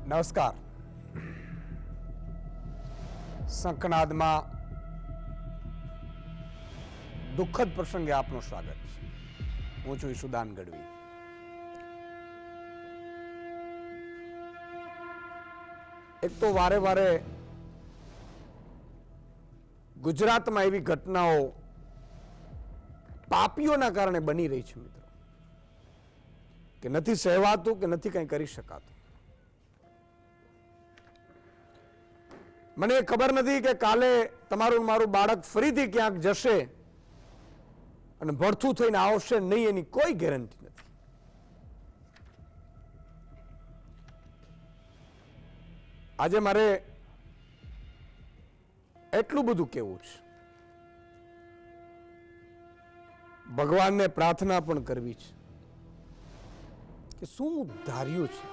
નમસ્કાર. સંકનાદમાં દુઃખદ પ્રસંગે આપનું સ્વાગત છે. હું છું ઈશુદાન ગઢવી. એક તો વારે વારે ગુજરાતમાં એવી ઘટનાઓ પાપીઓના કારણે બની રહી છે મિત્રો, કે નથી સહેવાતું કે નથી કંઈ કરી શકાતું. મને ખબર નથી કે કાલે તમારું મારું બાળક ફરીથી ક્યાંક જશે અને ભડથું થઈને આવશે નહીં, એની કોઈ ગેરંટી નથી. આજે મારે એટલું બધું કહેવું છે, ભગવાનને પ્રાર્થના પણ કરવી છે કે શું ધાર્યું છે,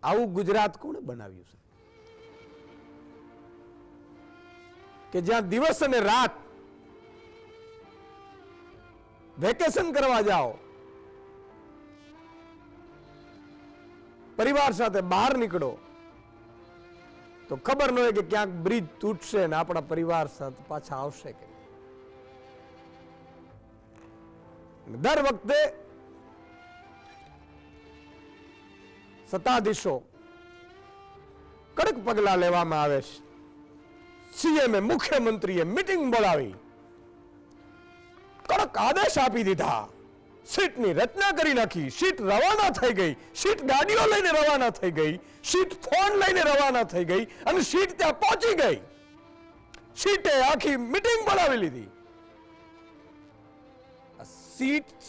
આવું ગુજરાત કોણે બનાવ્યું છે કે જ્યાં દિવસ અને રાત વેકેશન કરવા જાઓ, પરિવાર સાથે બહાર નીકળો તો ખબર ન હોય કે ક્યાંક બ્રિજ તૂટશે ને આપણા પરિવાર સાથે પાછા આવશે કે દર વખતે સત્તાધીશો કડક પગલા લેવામાં આવે છે. સીએમએ મુખ્યમંત્રીએ મીટિંગ બોલાવી કડક આદેશ આપી દીધા, સીટની રચના કરી નાખી, સીટ રવાના થઈ ગઈ, સીટ ગાડીઓ લઈને રવાના થઈ ગઈ, સીટ ફોન લઈને રવાના થઈ ગઈ અને સીટ ત્યાં પહોંચી ગઈ. સીટે આખી મીટિંગ બોલાવી લીધી.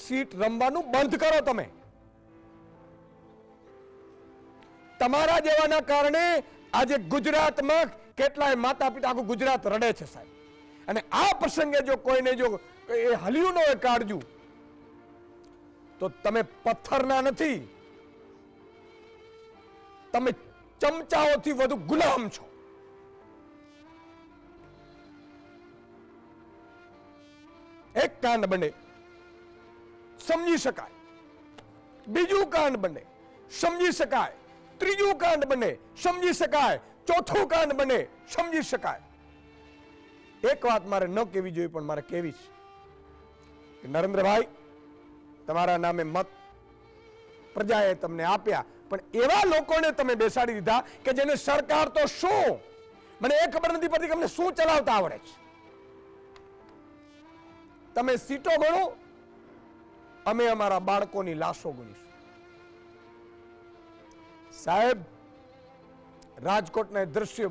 સીટ રમવાનું બંધ કરો. તમે તમારા જેવાના કારણે આજે ગુજરાતમાં કેટલાય માતા પિતા, આખું ગુજરાત રડે છે સાહેબ. અને આ પ્રસંગે જો કોઈને જો એ હલ્યું ન હોય કાળજું, તો તમે પથ્થરના નથી, તમે ચમચાઓથી વધુ ગુલામ છો. એક કાંડ બને સમજી શકાય, બીજું કાંડ બને સમજી શકાય, ત્રીજું કાંડ બને સમજી શકાય, ચોથું કાંડ બને સમજી શકાય. એક વાત મારે ન કહેવી જોઈએ પણ મારે કહેવી છે કે નરેન્દ્રભાઈ, તમારા નામે મત પ્રજાએ તમને આપ્યા, પણ એવા લોકોને તમે બેસાડી દીધા કે જેને સરકાર તો શું, મને એ ખબર નથી પડતી કે અમને શું ચલાવતા આવડે છે. તમે સીટો ગણો, અમે અમારા બાળકોની લાશો ગણીશું. સાહેબ, રાજકોટના દ્રશ્ય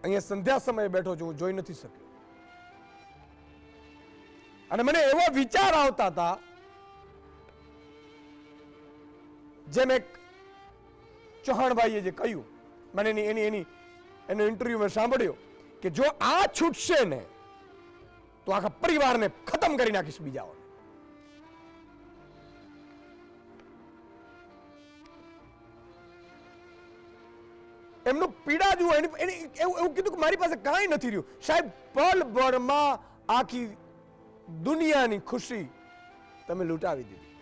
અહીંયા સંધ્યા સમયે બેઠો છું, હું જોઈ નથી શક્યો. અને મને એવો વિચાર આવતા હતા, જેમ એક ચૌહાણભાઈએ જે કહ્યું, મને એનો ઇન્ટરવ્યુ મેં સાંભળ્યો કે જો આ છૂટશે ને તો આખા પરિવારને ખતમ કરી નાખીશ બીજાઓને. એમનું પીડા જુઓ. એવું કીધું કે મારી પાસે કાંઈ નથી રહ્યું. સાહેબ, પળભરમાં આખી દુનિયાની ખુશી તમે લૂંટાવી દીધી.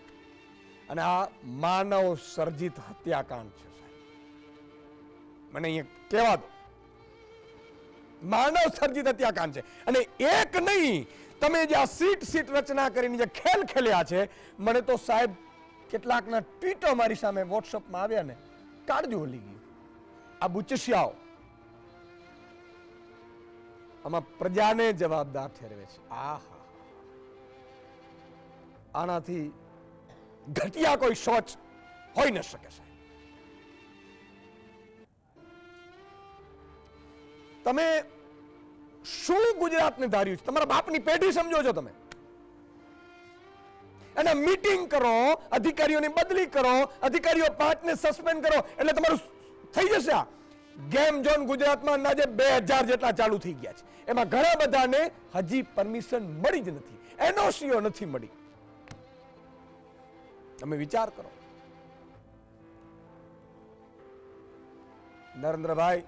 અને આ માનવ સર્જિત હત્યાકાંડ છે સાહેબ. મને અહીંયા કહેવા દો, માનવ સર્જિત હત્યાકાંડ છે. અને એક નહીં, તમે જે આ સીટ રચના કરીને જે ખેલ ખેલ્યા છે, મને તો સાહેબ કેટલાકના ટ્વીટો મારી સામે વોટ્સઅપમાં આવ્યા ને, કાળજું હલી ગયું. આ બુચસિયાઓ આમાં પ્રજાને જવાબદાર ઠેરવે છે. આનાથી ઘટિયા કોઈ સોચ હોઈ ન શકે સાહેબ. તમે શું ગુજરાતને ધાર્યું છે? તમારા બાપની પેઢી સમજો છો તમે. અને મીટિંગ કરો, અધિકારીઓની બદલી કરો, અધિકારીઓ 5 ને સસ્પેન્ડ કરો એટલે તમારું થઈ જશે. આ ગેમ ઝોન ગુજરાતમાં અંદાજે 2000 જેટલા ચાલુ થઈ ગયા છે. એમાં ઘણા બધાને હજી પરમિશન મળી જ નથી, એનઓસીઓ નથી મળી. તમે વિચાર કરો. નરેન્દ્રભાઈ,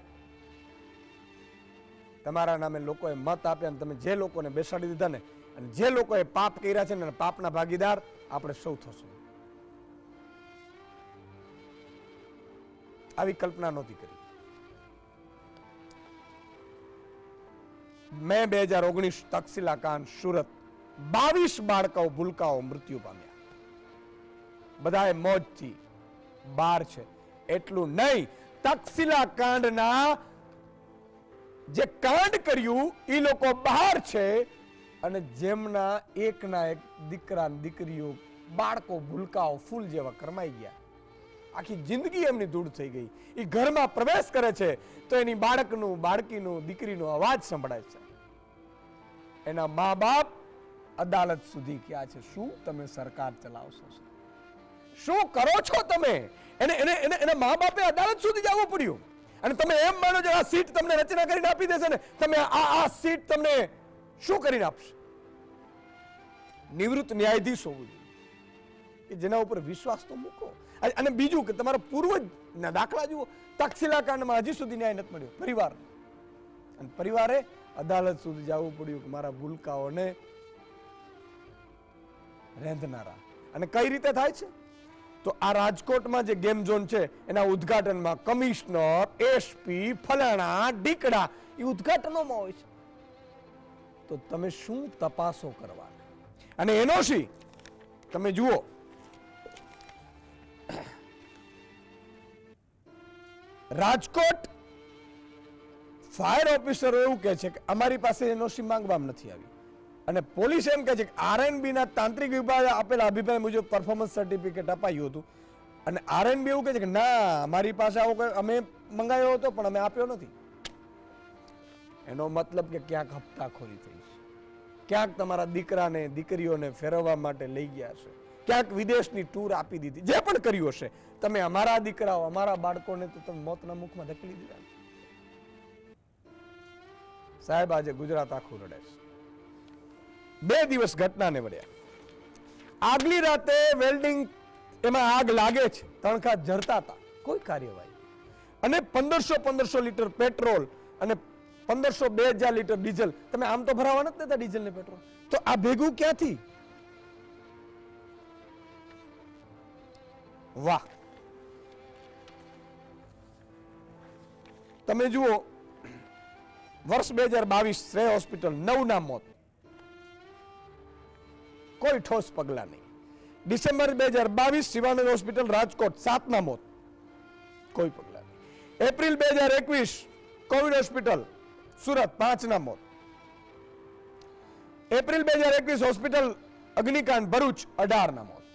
તમારા નામે લોકોએ મત આપ્યા અને તમે જે લોકોને બેસાડી દીધા ને, અને જે લોકોએ પાપ કર્યા છે ને, પાપના ભાગીદાર આપણે સૌ થશું. આવી કલ્પના નહોતી કરી. મે 2019 તક્ષશિલા કાંડ સુરત, 22 બાળકો ભૂલકાઓ મૃત્યુ પામ્યા. બધાએ મોજથી બહાર છે. એટલું નહીં, તક્ષશિલા કાંડના જે કાંડ કર્યું એ લોકો બહાર છે અને જેમના એકના એક દીકરા દીકરીઓ બાળકો ભૂલકાઓ ફૂલ જેવા કરમાઈ ગયા. આખી જિંદગી એમની દૂર થઈ ગઈ. એ ઘરમાં પ્રવેશ કરે છે તો એની બાળકનું બાળકીનું દીકરીનો અવાજ સંભળાય છે. એના મા બાપ અદાલત સુધી ક્યાં છે. શું તમે સરકાર ચલાવશો? શું કરો છો તમે? એના મા બાપે અદાલત સુધી જવું પડ્યું. અને તમે એમ માનો છો આ સીટ તમને રચના કરીને આપી દેશે ને, તમે આ સીટ તમને શું કરીને આપશે? નિવૃત્ત ન્યાયાધીશ હોવું જોઈએ કે જેના ઉપર વિશ્વાસ તો મૂકો. અને બીજું કે તમારા પૂર્વજના દાખલા જુઓ. તક્ષશિલા કાંડમાં હજી સુધી ન્યાય નથી મળ્યો પરિવાર, અને પરિવારે અદાલત સુધી જવું પડ્યું કે મારા ભૂલકાઓને રેંધનારા. અને કઈ રીતે થાય છે? તો આ રાજકોટમાં જે ગેમ ઝોન છે એના ઉદ્ઘાટનમાં કમિશનર, એસપી, ફલાણા ડીકડા એ ઉદ્ઘાટનોમાં હોય છે. તો તમે શું તપાસો કરવાના? અને એનઓસી તમે જુઓ, રાજકોટ ફાયર ઓફિસરો એવું કહે છે કે અમારી પાસે એનઓસી માંગવામાં નથી આવી, અને પોલીસ એમ કહે છે કે આરએનબી ના તાંત્રિક વિભાગે આપેલા અભિપ્રાય મુજબ પરફોર્મન્સ સર્ટિફિકેટ અપાયું હતું, અને આરએનબી એવું કહે છે કે ના, અમારી પાસે આવો અમે મંગાવ્યો હતો પણ અમે આપ્યો નથી. એનો મતલબ કે ક્યાંક હપ્તાખોરી થઈ છે, ક્યાંક તમારા દીકરાને દીકરીઓને ફેરવવા માટે લઈ ગયા છે, ક્યાંક વિદેશની ટૂર આપી દીધી. જે પણ કર્યું હશે, તમે અમારા દીકરાઓ અમારા બાળકોને તો તમે મોતના મુખમાં ધકેલી દીધા. સાહેબ આજે ગુજરાત આખું રડે છે. 2 દિવસ ઘટનાને વળ્યા. આગલી રાતે વેલ્ડિંગ એમાં આગ લાગે છે, તણખા જરતા હતા, કોઈ કાર્યવાહી. અને 1500 લીટર પેટ્રોલ અને 1500-2000 લીટર ડીઝલ તમે આમ તો ભરાવા નથી દેતા ડીઝલ ને પેટ્રોલ, તો આ ભેગું ક્યાંથી? વાહ! તમે જુઓ, વર્ષ 2022 શ્રેય હોસ્પિટલ 9 ના મોત, કોઈ ઠોસ પગલા નહીં. ડિસેમ્બર 2022 શિવાનંદ હોસ્પિટલ રાજકોટ 7 ના મોત, કોઈ પગલા નહીં. એપ્રિલ 2021 કોવિડ હોસ્પિટલ સુરત 5 ના મોત. એપ્રિલ 2021 હોસ્પિટલ અગ્નિકાંડ ભરૂચ 18 ના મોત.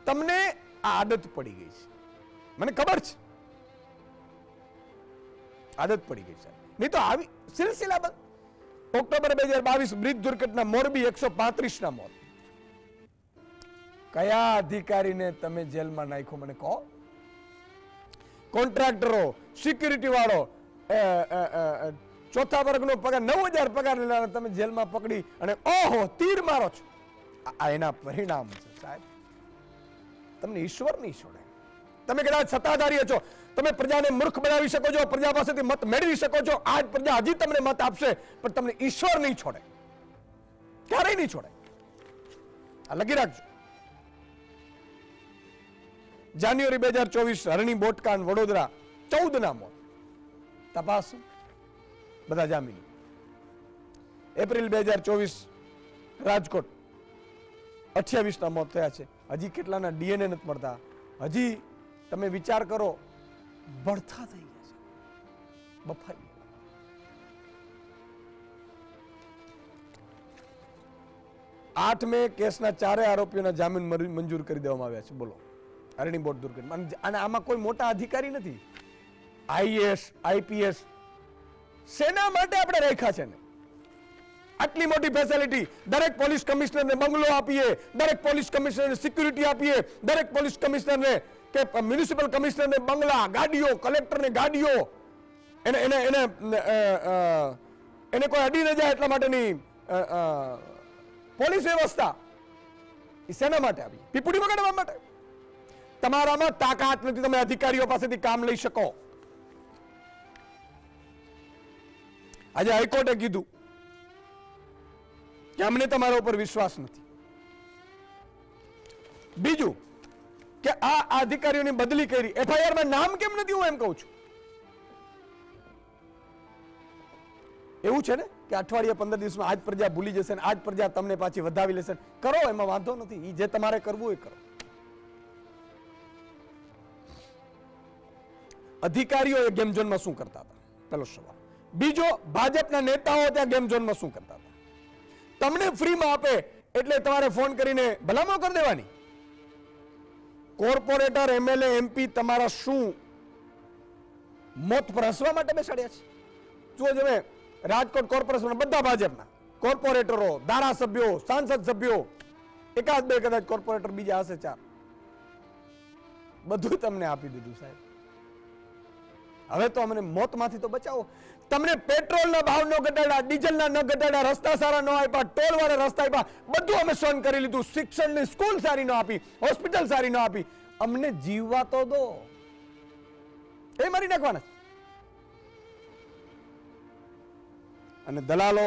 તમને આ આદત પડી ગઈ છે, મને ખબર છે, આદત પડી ગઈ છે. નહીં તો આવી સિલસિલાબંધ. ઓક્ટોબર 2022 બ્રિજ દુર્ઘટના મોરબી 135 ના મોત. કયા અધિકારીને તમે જેલમાં નાખ્યો મને કહો? કોન્ટ્રાક્ટરો, સિક્યુરિટી વાળો, ચોથા વર્ગનો પગાર 9000 પગાર લેનારા તમે જેલમાં પકડી અને ઓહો તીર મારો છો. આ એના પરિણામ છે સાહેબ. તમને ઈશ્વર નહીં છોડે. તમે કદાચ સત્તાધારી છો, તમે પ્રજાને મૂર્ખ બનાવી શકો છો, પ્રજા પાસેથી મત મેળવી શકો છો. આજ પ્રજા હજી તમને મત આપશે, પણ તમને ઈશ્વર નહીં છોડે, ક્યારેય નહીં છોડે. આ લખી રાખજો. જાન્યુઆરી 2024 હરણી બોટકાંડ વડોદરા 14 ના મોત, તપાસ બધા જામીન. એપ્રિલ 2024 રાજકોટ 28 ના મોત થયા છે. હજી કેટલાના ડીએનએ નથી મળતા. હજી તમે વિચાર કરો, બળથા થઈ ગયા છે, બફાઈ. 8 મે કેસના 4 આરોપીઓના જામીન મંજૂર કરી દેવામાં આવ્યા છે. બોલો, હરણી બોટ દુર્ઘટના. અને આમાં કોઈ મોટા અધિકારી નથી, આઈએએસ આઈપીએસ. સેના માટે આપણે રાખ્યા છે ને આટલી મોટી ફેસિલિટી. દરેક પોલીસ કમિશનરને બંગલો આપીએ, દરેક પોલીસ કમિશનરને સિક્યુરિટી આપીએ, દરેક પોલીસ કમિશનરને કે મ્યુનિસિપલ કમિશનરને બંગલા, ગાડીઓ, કલેક્ટરને ગાડીઓ. એને કોઈ અડી ન જાય એટલા માટેની પોલીસ વ્યવસ્થા. એ શેના માટે આવી? પીપુડી વગાડવા માટે. તમારામાં તાકાત નથી, તમે અધિકારીઓ પાસેથી કામ લઈ શકો. આજે હાઈકોર્ટે કીધું કે અમને તમારા ઉપર વિશ્વાસ નથી. બીજું, કે આ અધિકારીઓની બદલી કરી. FIR માં નામ કેમ નથી, હું એમ કહું છું. એવું છે ને કે અઠવાડિયે 15 દિવસમાં આજ પ્રજા ભૂલી જશે ને આજ પ્રજા તમને પાછી વધાવી લેશે. કરો, એમાં વાંધો નથી. એ જે તમારે કરવું એ કરો. અધિકારીઓ એ ગેમ ઝોનમાં શું કરતા હતા, પેલો સવાલ. બીજો, ભાજપના નેતાઓ ત્યાં ગેમ ઝોનમાં શું કરતા હતા. તમને ફ્રીમાં આપે એટલે તમારે ફોન કરીને ભલામણ કરી દેવાની. કોર્પોરેટર, MLA, MP તમારા શું મોત પર હસવા માટે બેસાડ્યા છે? જુઓ, તમે રાજકોટ કોર્પોરેશન બધા ભાજપના કોર્પોરેટરો, ધારાસભ્યો, સાંસદ સભ્યો, એકાદ બે કદાચ કોર્પોરેટર બીજા હશે 4, બધું તમને આપી દીધું સાહેબ. હવે તો અમને મોતમાંથી તો બચાવો. તમને પેટ્રોલના ભાવ ન ઘટાડ્યા, ડીઝલના ન ઘટાડ્યા, રસ્તા સારા ન આપ્યા, ટોલ વાળા રસ્તા આપ્યા, બધું અમે સહન કરી લીધું. શિક્ષણની સ્કૂલ સારી ન આપી, હોસ્પિટલ સારી ન આપી. અમને જીવવા તો દો. એ મારી નાખવાના. અને દલાલો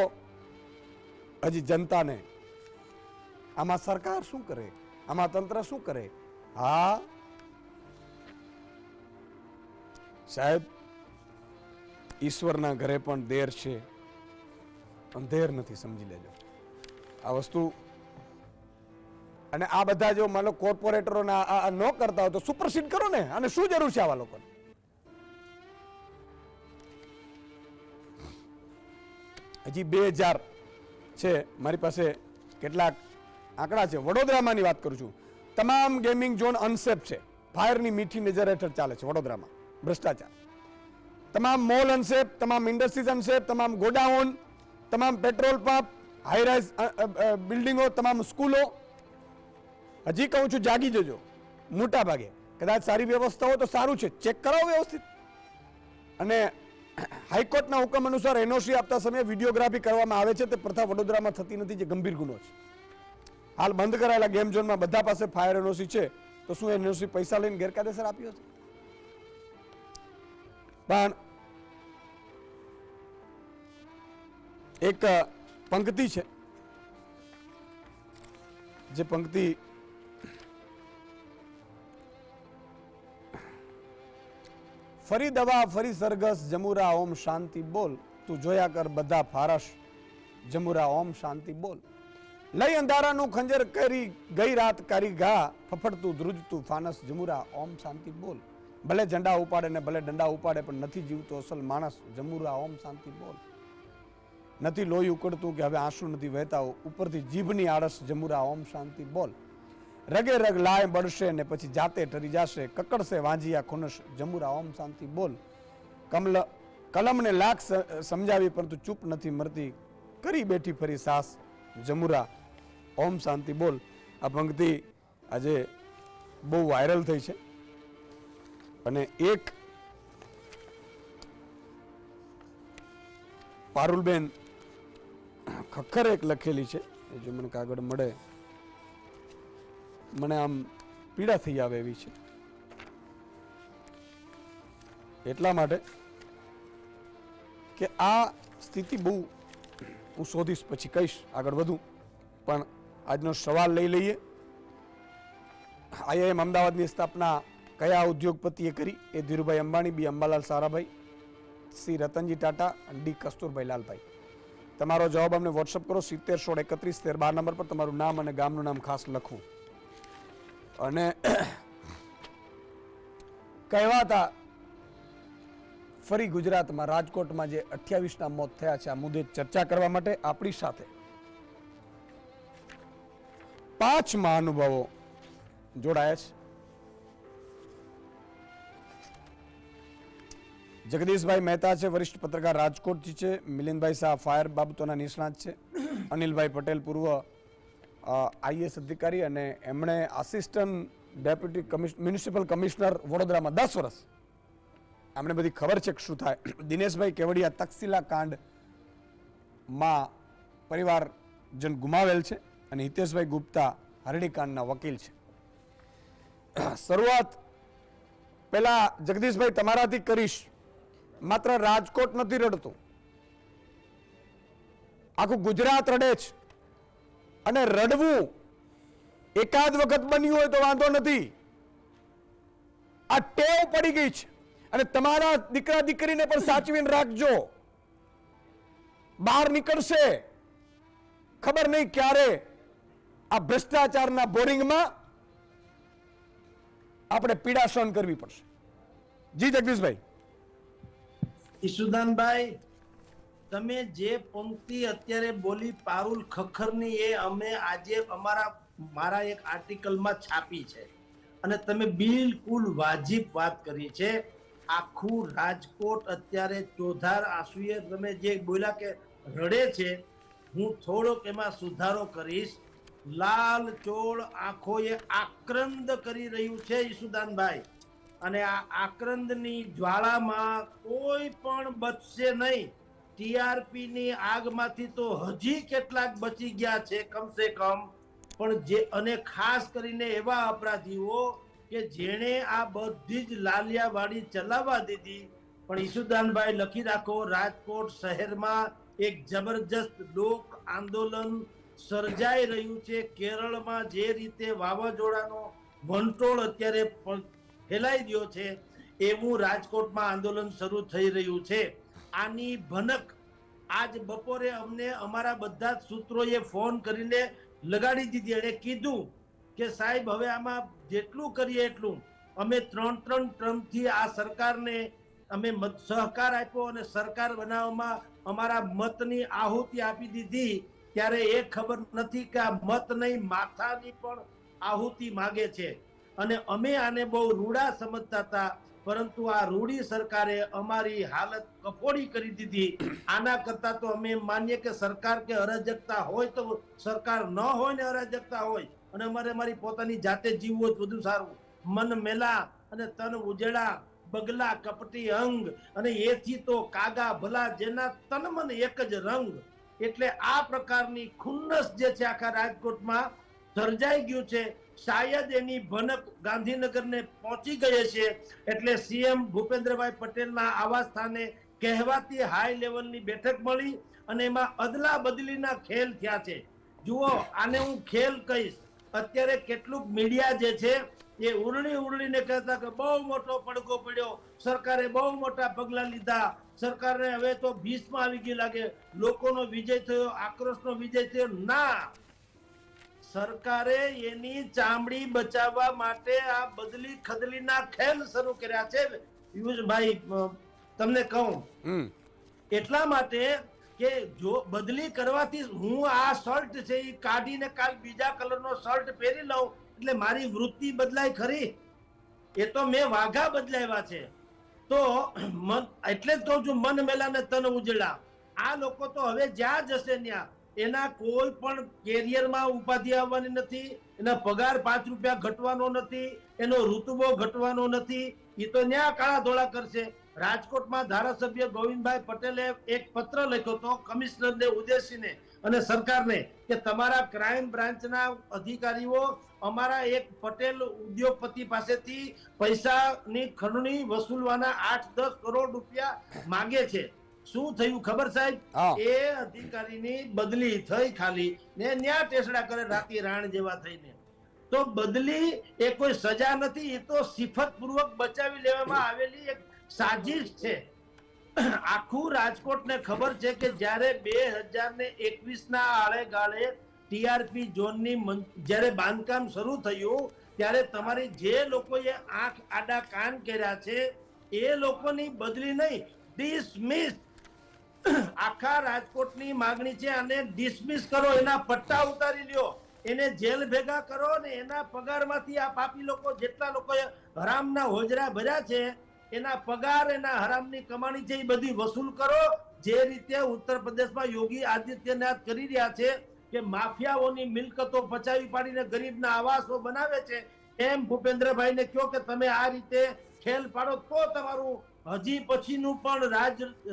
હજી જનતાને આમાં સરકાર શું કરે, આમાં તંત્ર શું કરે? હા સાહેબ, ઈશ્વરના ઘરે પણ દેર છે, અંધેર નથી, સમજી લેજો આ વસ્તુ. અને આ બધા જો માનો કોર્પોરેટરો ન કરતા હોય તો સુપરસીડ કરો ને. અને શું જરૂર છે આવા લોકોને? હજી 2000 છે મારી પાસે કેટલાક આંકડા છે. વડોદરામાંની વાત કરું છું. તમામ ગેમિંગ ઝોન અનસેફ છે. ફાયરની મીઠી નજર હેઠળ ચાલે છે વડોદરામાં ભ્રષ્ટાચાર. તમામ મોલ અનસેફ, તમામ ઇન્ડસ્ટ્રીઝ અનસેફ, તમામ ગોડાઉન, તમામ પેટ્રોલ પંપ, હાઈરાઇઝ બિલ્ડિંગો, તમામ સ્કૂલો. હજી કહું છું, જાગી જજો. મોટા ભાગે કદાચ સારી વ્યવસ્થા હોય તો સારું છે, ચેક કરાવો વ્યવસ્થિત. અને હાઈકોર્ટના હુકમ અનુસાર NOC આપતા સમયે વિડીયોગ્રાફી કરવામાં આવે છે. તે પ્રથા વડોદરામાં થતી નથી, જે ગંભીર ગુનો છે. હાલ બંધ કરાયેલા ગેમ ઝોનમાં બધા પાસે ફાયર NOC છે, તો શું NOC પૈસા લઈને ગેરકાયદેસર આપ્યો છે? પણ એક પંક્તિ છે, જે પંક્તિ ફરી દવા ફરી સરઘસ જમુરા ઓમ શાંતિ બોલ, તું જોયા કર બધા ફારસ જમુરા ઓમ શાંતિ બોલ. લઈ અંધારાનું ખંજર કરી ગઈ રાત કરી ઘા, ફફડતું ધ્રુજતું ફાનસ જમુરા ઓમ શાંતિ બોલ. ભલે ઝંડા ઉપાડે ને ભલે ડંડા ઉપાડે, પણ નથી જીવતો અસલ માણસ જમુરા ઓમ શાંતિ બોલ. નથી લોહી ઉકળતું કે હવે આંસુ નથી વહેતા, ઉપરથી જીભની આળસ જમુરા ઓમ શાંતિ બોલ. રગે રગ લાય બળશે ને પછી જાતે ઠરી જશે, કકડશે વાંજિયા ખુનશ જમુરા ઓમ શાંતિ બોલ. કલમને લાખ સમજાવી પરંતુ ચૂપ નથી મરતી, કરી બેઠી ફરી સાસ જમુરા ઓમ શાંતિ બોલ. આ પંક્તિ આજે બહુ વાયરલ થઈ છે. અને એક પારુલબેન ખખર એક લખેલી છે, જો મને કાગળ મળે, મને આમ પીડા થઈ આવે એવી છે. એટલા માટે કે આ સ્થિતિ બહુ હું શોધીશ, પછી કહીશ, આગળ વધું. પણ આજનો સવાલ લઈ લઈએ. IIM અમદાવાદની સ્થાપના કયા ઉદ્યોગપતિએ કરી? એ ધીરુભાઈ અંબાણી, B અંબાલાલ સારાભાઈ, C રતનજી ટાટા અને D કસ્તુરભાઈ લાલભાઈ. તમારો જવાબ અમને વોટ્સઅપ કરો 7016311312 નંબર પર. તમારું નામ અને ગામનું નામ ખાસ લખવું. અને કહેવાતા ફરી ગુજરાતમાં રાજકોટમાં જે 28ના મોત થયા છે, આ મુદ્દે ચર્ચા કરવા માટે આપણી સાથે 5 મહાનુભાવો જોડાયા છે. જગદીશભાઈ મહેતા છે, વરિષ્ઠ પત્રકાર રાજકોટથી છે. મિલિંદભાઈ શાહ ફાયર બાબતોના નિષ્ણાત છે. અનિલભાઈ પટેલ પૂર્વ IAS અધિકારી અને એમણે આસિસ્ટન્ટ ડેપ્યુટી મ્યુનિસિપલ કમિશનર વડોદરામાં 10 વર્ષ. એમણે બધી ખબર છે કે શું થાય. દિનેશભાઈ કેવડિયા તક્ષશિલા કાંડમાં પરિવારજન ગુમાવેલ છે. અને હિતેશભાઈ ગુપ્તા હરણીકાંડના વકીલ છે. શરૂઆત પહેલા જગદીશભાઈ તમારાથી કરીશ. માત્ર રાજકોટ નથી રડતું, આખું ગુજરાત રડે છે. અને રડવું એકાદ વખત બન્યું હોય તો વાંધો નથી, આ ટેવ પડી ગઈ છે અને તમારા દીકરા દીકરીને પણ સાચવીને રાખજો. બહાર નીકળશે ખબર નહીં ક્યારે આ ભ્રષ્ટાચારના બોરિંગમાં આપણે પીડા સહન કરવી પડશે. જી જગદીશભાઈ. ઈશુદાનભાઈ, તમે જે પંક્તિ અત્યારે બોલી પારુલ ખખરની, એ અમે આજે મારા એક આર્ટિકલમાં છાપી છે અને તમે બિલકુલ વાજિબ વાત કરી છે. આખું રાજકોટ અત્યારે ચોધાર આંસુએ તમે જે બોલ્યા કે રડે છે, હું થોડોક એમાં સુધારો કરીશ. લાલ ચોળ આંખોએ આક્રંદ કરી રહ્યું છે ઈશુદાનભાઈ, અને આ આક્રંદની જ્વાળામાં કોઈ પણ બચશે નહીં. ટીઆરપી ની આગમાંથી તો હજી કેટલાક બચી ગયા છે કમસે કમ, પણ જે અને ખાસ કરીને એવા અપરાધીઓ કે જેણે આ બધી જ લાલિયાવાડી ચલાવવા દીધી. પણ ઈશુદાનભાઈ લખી રાખો, રાજકોટ શહેરમાં એક જબરજસ્ત લોક આંદોલન સર્જાઈ રહ્યું છે. કેરળમાં જે રીતે વાવાઝોડાનો વંટોળ અત્યારે ફેલાઈ ગયો છે, એવું રાજકોટમાં આંદોલન શરૂ થઈ રહ્યું છે. આની ભનક આજ બપોરે અમને અમારા બધા જ સૂત્રોએ ફોન કરીને લગાડી દીધી. એણે કીધું કે સાહેબ, હવે આમાં જેટલું કરીએ એટલું. અમે 3 ટર્મથી આ સરકારને અમે સહકાર આપ્યો અને સરકાર બનાવવામાં અમારા મતની આહુતિ આપી દીધી. ત્યારે એ ખબર નથી કે આ મત નહીં, માથાની પણ આહુતિ માગે છે. અને અમે આને બહુ રૂડા સમજતા હતા, પરંતુ આ રૂડી સરકારે અમારી હાલત કફોડી કરી દીધી. આના કરતા તો અમે માનીએ કે સરકાર કે અરાજકતા હોય તો સરકાર ન હોય ને અરાજકતા હોય, અને અમારે મારી પોતાની જાતે જીવવું જ વધુ સારું. મન મેલા અને તન ઉજળા, બગલા કપટી અંગ, અને એથી તો કાગા ભલા, જેના તન મન એક જ રંગ. એટલે આ પ્રકારની ખુન્નસ જે છે આખા રાજકોટમાં સર્જાઈ ગયું છે. શાયદ એની ભનક ગાંધીનગરને પહોંચી ગઈ છે. એટલે સીએમ ભૂપેન્દ્રભાઈ પટેલના આવાસ સ્થાને કહેવાતી હાઈ લેવલની બેઠક મળી અને એમાં અદલા બદલીના ખેલ થયા છે. જુઓ, આને હું ખેલ કહીશ. અત્યારે કેટલુંક મીડિયા જે છે એ ઉરણીને કહેતા કે બહુ મોટો પડઘો પડ્યો, સરકારે બહુ મોટા પગલા લીધા, સરકારને હવે તો ભીષમાં આવી ગઈ લાગે, લોકોનો વિજય થયો, આક્રોશનો વિજય થયો. ના, સરકારે એની ચામડી બચાવવા માટે આ બદલી ખદલીના ખેલ શરૂ કર્યા છે. પિયુષભાઈ, તમને કહું એટલા માટે કે જો બદલી કરવાથી હું આ શર્ટ છે એ કાઢીને કાલ બીજા કલરનો શર્ટ પહેરી લઉં એટલે મારી વૃત્તિ બદલાય ખરી? એ તો મેં વાઘા બદલાવ્યા છે. તો એટલે જ કહું છું, મન મેલા ને તન ઉજળા. આ લોકો તો હવે જ્યાં જશે ત્યાં એના કોઈ પણ કેરિયરમાં ઉપાધિ આવવાની નથી, એના પગાર 5 રૂપિયા ઘટવાનો નથી, એનો ઋતુબો ઘટવાનો નથી. એ તો ન્યા કાળા ધોળા કરશે. રાજકોટમાં ધારાસભ્ય ગોવિંદભાઈ પટેલે એક પત્ર લખ્યો હતો કમિશનરને ઉદ્દેશીને અને સરકારને કે તમારા ક્રાઇમ બ્રાન્ચના અધિકારીઓ અમારા એક પટેલ ઉદ્યોગપતિ પાસેથી પૈસાની ખંડણી વસૂલવાના 8-10 કરોડ રૂપિયા માંગે છે. શું થયું ખબર સાહેબ? એ અધિકારીની બદલી થઈ ખાલી ને ન્યા ટેસડા કરે રાતી રાણ જેવા થઈને. તો બદલી એ કોઈ સજા નથી, એ તો સિફત પૂર્વક બચાવી લેવામાં આવેલી એક સાજિશ છે. આખું રાજકોટને ખબર છે કે જ્યારે 2021 આળે ગાળે ટીઆરપી ઝોનની જ્યારે બાંધકામ શરૂ થયું ત્યારે તમારી જે લોકોએ આંખ આડા કાન કર્યા છે એ લોકોની બદલી નહીં, ડિસમિસ. આખા રાજકોટની માંગણી છે અને ડિસમિસ કરો, એના પટ્ટા ઉતારી લ્યો, એને જેલ ભેગા કરો ને એના પગારમાંથી આ પાપી લોકો જેટલા લોકોએ હરામના હોજરા ભર્યા છે એના પગાર, એના હરામની કમાણી છે એ બધી વસૂલ કરો. જે રીતે ઉત્તર પ્રદેશમાં યોગી આદિત્યનાથ કરી રહ્યા છે કે માફિયાઓની મિલકતો પચાવી પાડીને ગરીબના આવાસો બનાવે છે, એમ ભૂપેન્દ્રભાઈને કહો કે તમે આ રીતે ખેલ પાડો તો તમારું હજી પછીનું પણ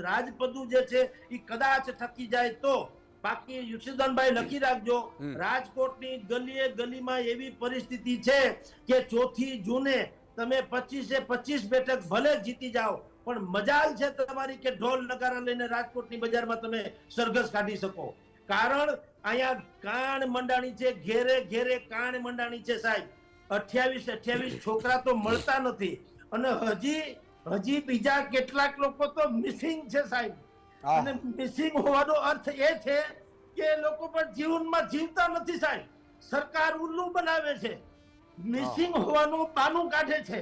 રાજપદું જે છે એ કદાચ ટકી જાય તો. બાકી યુસુદાનભાઈ લખી રાખજો, રાજકોટની ગલીએ ગલીમાં એવી પરિસ્થિતિ છે કે 4 જૂને તમે 25 બેઠક ભલે જીતી જાઓ, પણ મજાલ છે તમારી કે ઢોલ નગારા લઈને રાજકોટની બજારમાં તમે સરઘસ કાઢી શકો. કારણ અહીંયા કાણ મંડાણી છે, ઘેરે ઘેરે કાણ મંડાણી છે સાહેબ. 28 છોકરા તો મળતા નથી અને હજી બીજા કેટલાક લોકો તો મિસિંગ છે સાહેબ. અને મિસિંગ હોવાનો અર્થ એ છે કે એ લોકો પણ જીવનમાં જીવતા નથી સાહેબ. સરકાર ઉલ્લુ બનાવે છે, મિસિંગ હોવાનું બાનું કાઢે છે.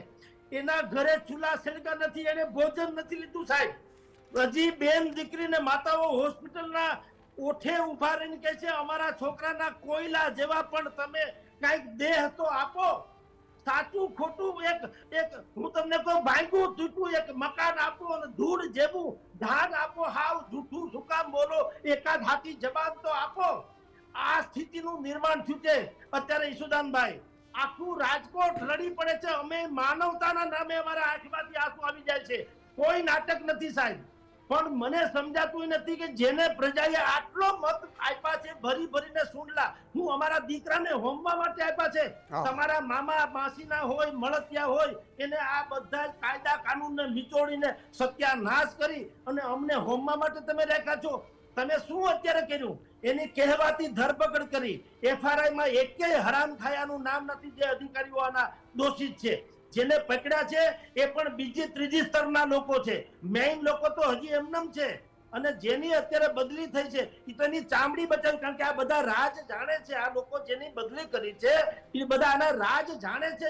એના ઘરે ચૂલા સળગા નથી, એને ભોજન નથી લીધું સાહેબ. હજી બેન દીકરીને માતાઓ હોસ્પિટલના ઓઠે ઉભા રહીને કહે છે અમારા છોકરાના કોયલા જેવા પણ તમે કઈક દેહ તો આપો. સાચું ખોટું એક હું તમને કહું, ભાંગું તૂટું એક મકાન આપો અને ધૂળ જેવું ધાન આપો. હાવ જૂઠું શું કામ બોલો? એકાદ હાથી જવાબ તો આપો. આ સ્થિતિનું નિર્માણ થયું છે અત્યારે. ઈશુદાનભાઈ, આખું રાજકોટ રડી પડે છે. અમે માનવતાના નામે અમારા આંખમાંથી આંસુ આવી જાય છે. કોઈ નાટક નથી સાહેબ. પણ મને સમજાતું નથી કે જેને પ્રજાએ આટલો મત આપ્યા છે, ભરી ભરીને સુંડલા, હું અમારા દીકરાને હોમવા માટે આપ્યા છે. તમારા મામા માસીના હોય, મળતિયા હોય, એને આ બધા કાયદા કાનૂનને નીચોડીને સત્યાનાશ કરી અને અમને હોમવા માટે તમે રાખ્યા છો. તમે શું અત્યારે કર્યું? એની કહેવાતી ધરપકડ કરી. FRI માં એકેય હરામ ખાયાનું નામ નથી જે અધિકારીઓ આના દોષિત છે. જેને પકડ્યા છે એ પણ બીજી ત્રીજી સ્તરના લોકો છે. મેઇન લોકો તો હજી એમનેમ છે. અને જેની અત્યારે બદલી થઈ છે એ તો એની ચામડી બચાવી, કારણ કે આ બધા રાજ જાણે છે. આ લોકો જેની બદલી કરી છે એ બધા આના રાજ જાણે છે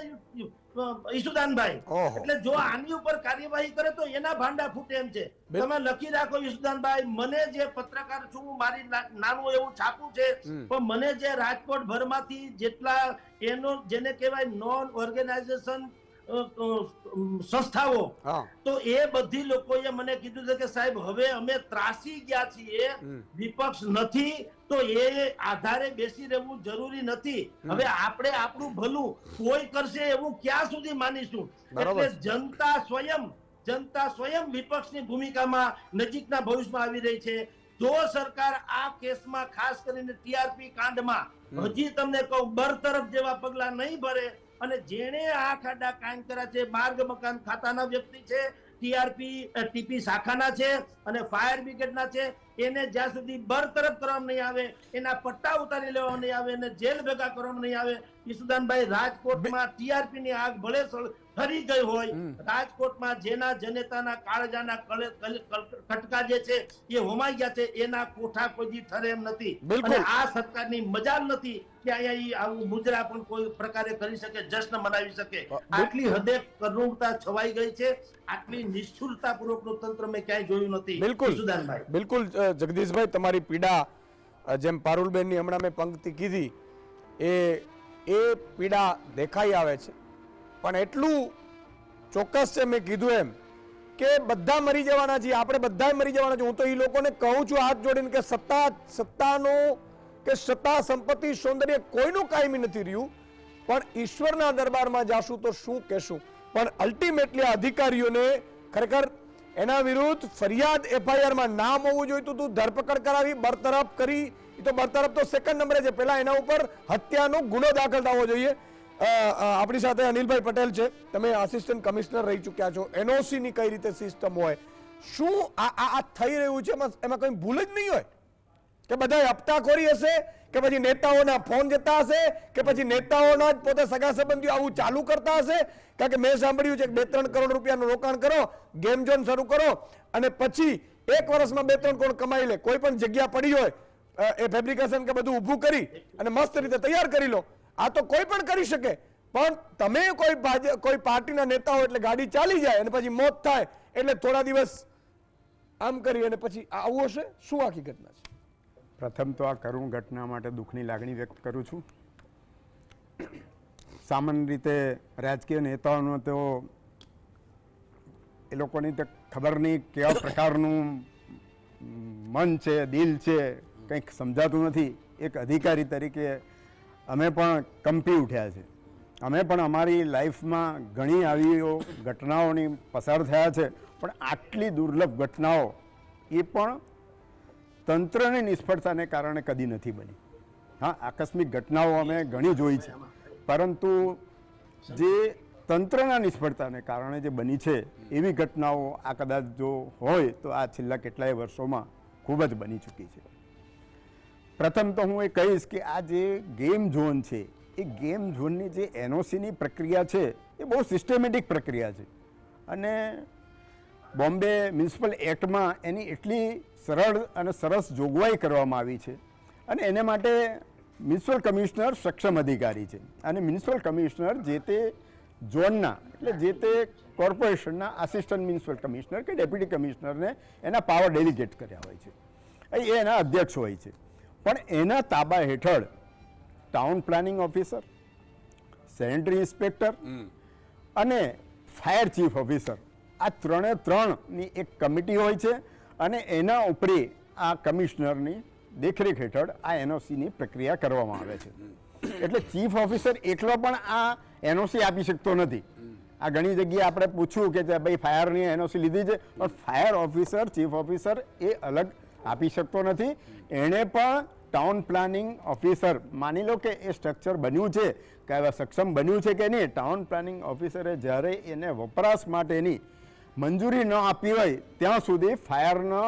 ઈશુદાનભાઈ. એટલે જો આની ઉપર કાર્યવાહી કરે તો એના ભાંડા ફૂટે એમ છે. તમે લખી રાખો ઈશુદાનભાઈ, મને જે પત્રકાર છું, મારી નાનું એવું છાપું છે, પણ મને જે રાજકોટ ભરમાંથી જેટલા એનો જેને કહેવાય નોન ઓર્ગેનાઇઝેશન સંસ્થાઓ, તો એ બધી લોકોએ મને કીધું છે કે સાહેબ હવે અમે ત્રાસી ગયા છીએ, વિપક્ષ નથી તો એ આધારે બેસી રહેવું જરૂરી નથી. હવે આપણે આપણું ભલું કોઈ કરશે એવું ક્યાં સુધી માનીશું? એટલે જનતા સ્વયં વિપક્ષની ભૂમિકામાં નજીકના ભવિષ્યમાં આવી રહી છે. જો સરકાર આ કેસમાં ખાસ કરીને TRP કાંડમાં હજી તમને કહું બરતરફ જેવા પગલા નહીં ભરે, અને જેણે આ ખાડા કાંડ કર્યા છે, માર્ગ મકાન ખાતાના વ્યક્તિ છે, TP શાખાના છે અને ફાયર બ્રિગેડના છે, એને જ્યાં સુધી બરતરફ કરવામાં નહીં આવે, એના પટ્ટા ઉતારી લેવામાં નહીં આવે, એને જેલ ભેગા કરવામાં નહીં આવે. ઈશુદાનભાઈ, રાજકોટમાં TRP ની આગ ભલે ફરી ગઈ હોય, રાજકોટમાં જેના જનેતાના કાળજાના કટકા જે છે એ હોમાઈ ગયા છે, એના કોઠા કોઈ ઠરે એમ નથી. અને આ સરકારની મજાલ નથી કે અહીંયા આવું મુજરા પણ કોઈ પ્રકારે કરી શકે, જશ્ન મનાવી શકે. આટલી હદે કરુણતા છવાઈ ગઈ છે. આટલી નિષ્ઠુરતા પૂર્વકનું તંત્ર મેં ક્યાંય જોયું નથી. બિલકુલ જગદીશભાઈ, તમારી પીડા જેમ પારુલબેનની હમણાં મેં પંક્તિ કીધી એ પીડા દેખાઈ આવે છે. પણ એટલું ચોક્કસ છે મેં કીધું એમ કે બધા મરી જવાના છીએ, આપણે બધા મરી જવાના છીએ. હું તો એ લોકોને કહું છું હાથ જોડીને કે સત્તાનો કે સત્તા સંપત્તિ સૌંદર્ય કોઈનું કાયમી નથી રહ્યું, પણ ઈશ્વરના દરબારમાં જાશું તો શું કહેશું. પણ અલ્ટિમેટલી અધિકારીઓને ખરેખર એના વિરુદ્ધ ફરિયાદ FIR માં નામ હોવું જોઈતું હતું, ધરપકડ કરાવી, બરતરફ કરી. એ તો બરતરફ તો સેકન્ડ નંબરે છે, પહેલા એના ઉપર હત્યાનો ગુનો દાખલ થવો જોઈએ. આપણી સાથે અનિલભાઈ પટેલ છે, તમે આસિસ્ટન્ટ કમિશનર રહી ચૂક્યા છો. NOC ની કઈ રીતે સિસ્ટમ હોય, શું આ થઈ રહ્યું છે એમાં કઈ ભૂલ જ નહીં હોય? કે બધા હપ્તાખોરી હશે, કે પછી નેતાઓના ફોન જતા હશે, કે પછી નેતાઓના જ પોતે સગા સંબંધીઓ આવું ચાલુ કરતા હશે? કારણ કે મેં સાંભળ્યું છે કે 2-3 કરોડ રૂપિયાનું રોકાણ કરો, ગેમ ઝોન શરૂ કરો અને પછી 1 વર્ષમાં 2-3 કરોડ કમાઈ લે. કોઈ પણ જગ્યા પડી હોય એ ફેબ્રિકેશન કે બધું ઊભું કરી અને મસ્ત રીતે તૈયાર કરી લો. આ તો કોઈ પણ કરી શકે. પણ તમે કોઈ પાર્ટીના નેતા હોય એટલે ગાડી ચાલી જાય અને પછી મોત થાય એટલે થોડા દિવસ આમ કરી અને પછી આવું હશે. શું આખી ઘટના છે? પ્રથમ તો આ કરુણ ઘટના માટે દુઃખની લાગણી વ્યક્ત કરું છું. સામાન્ય રીતે રાજકીય નેતાઓનો તો એ લોકોની તો ખબર નહીં કેવા પ્રકારનું મન છે, દિલ છે, કંઈક સમજાતું નથી. એક અધિકારી તરીકે અમે પણ કંપી ઉઠ્યા છે. અમે પણ અમારી લાઈફમાં ઘણી આવી ઘટનાઓની પસાર થયા છે, પણ આટલી દુર્લભ ઘટનાઓ એ પણ તંત્રની નિષ્ફળતાને કારણે કદી નથી બની. હા, આકસ્મિક ઘટનાઓ અમે ઘણી જોઈ છે, પરંતુ જે તંત્રના નિષ્ફળતાને કારણે જે બની છે એવી ઘટનાઓ આ કદાચ જો હોય તો આ છેલ્લા કેટલાય વર્ષોમાં ખૂબ જ બની ચૂકી છે. પ્રથમ તો હું એ કહીશ કે આ જે ગેમ ઝોન છે એ ગેમ ઝોનની જે NOCની પ્રક્રિયા છે એ બહુ સિસ્ટમેટિક પ્રક્રિયા છે. અને બોમ્બે મ્યુનિસિપલ એક્ટમાં એની એટલી સરળ અને સરસ જોગવાઈ કરવામાં આવી છે અને એને માટે મ્યુનિસિપલ કમિશનર સક્ષમ અધિકારી છે અને મ્યુનિસિપલ કમિશનર જે તે ઝોનના એટલે જે તે કોર્પોરેશનના આસિસ્ટન્ટ મ્યુનિસિપલ કમિશનર કે ડેપ્યુટી કમિશનરને એના પાવર ડેલિગેટ કર્યા હોય છે એ એના અધ્યક્ષ હોય છે પણ એના તાબા હેઠળ town planning officer, sanitary inspector અને ફાયર ચીફ ઓફિસર આ ત્રણની એક કમિટી હોય છે અને એના ઉપરી આ કમિશનરની દેખરેખ હેઠળ આ એનઓસીની પ્રક્રિયા કરવામાં આવે છે. એટલે ચીફ ઓફિસર એકલો પણ આ એનઓસી આપી શકતો નથી. આ ઘણી જગ્યાએ આપણે પૂછ્યું કે ભાઈ ફાયરની એનઓસી લીધી છે, પણ ફાયર ઓફિસર, ચીફ ઓફિસર એ અલગ આપી શકતો નથી. એણે પણ ટાઉન પ્લાનિંગ ઓફિસર, માની લો કે એ સ્ટ્રક્ચર બન્યું છે કે સક્ષમ બન્યું છે કે નહીં, ટાઉન પ્લાનિંગ ઓફિસરે જ્યારે એને વપરાશ માટેની મંજૂરી ન આપી હોય ત્યાં સુધી ફાયરનો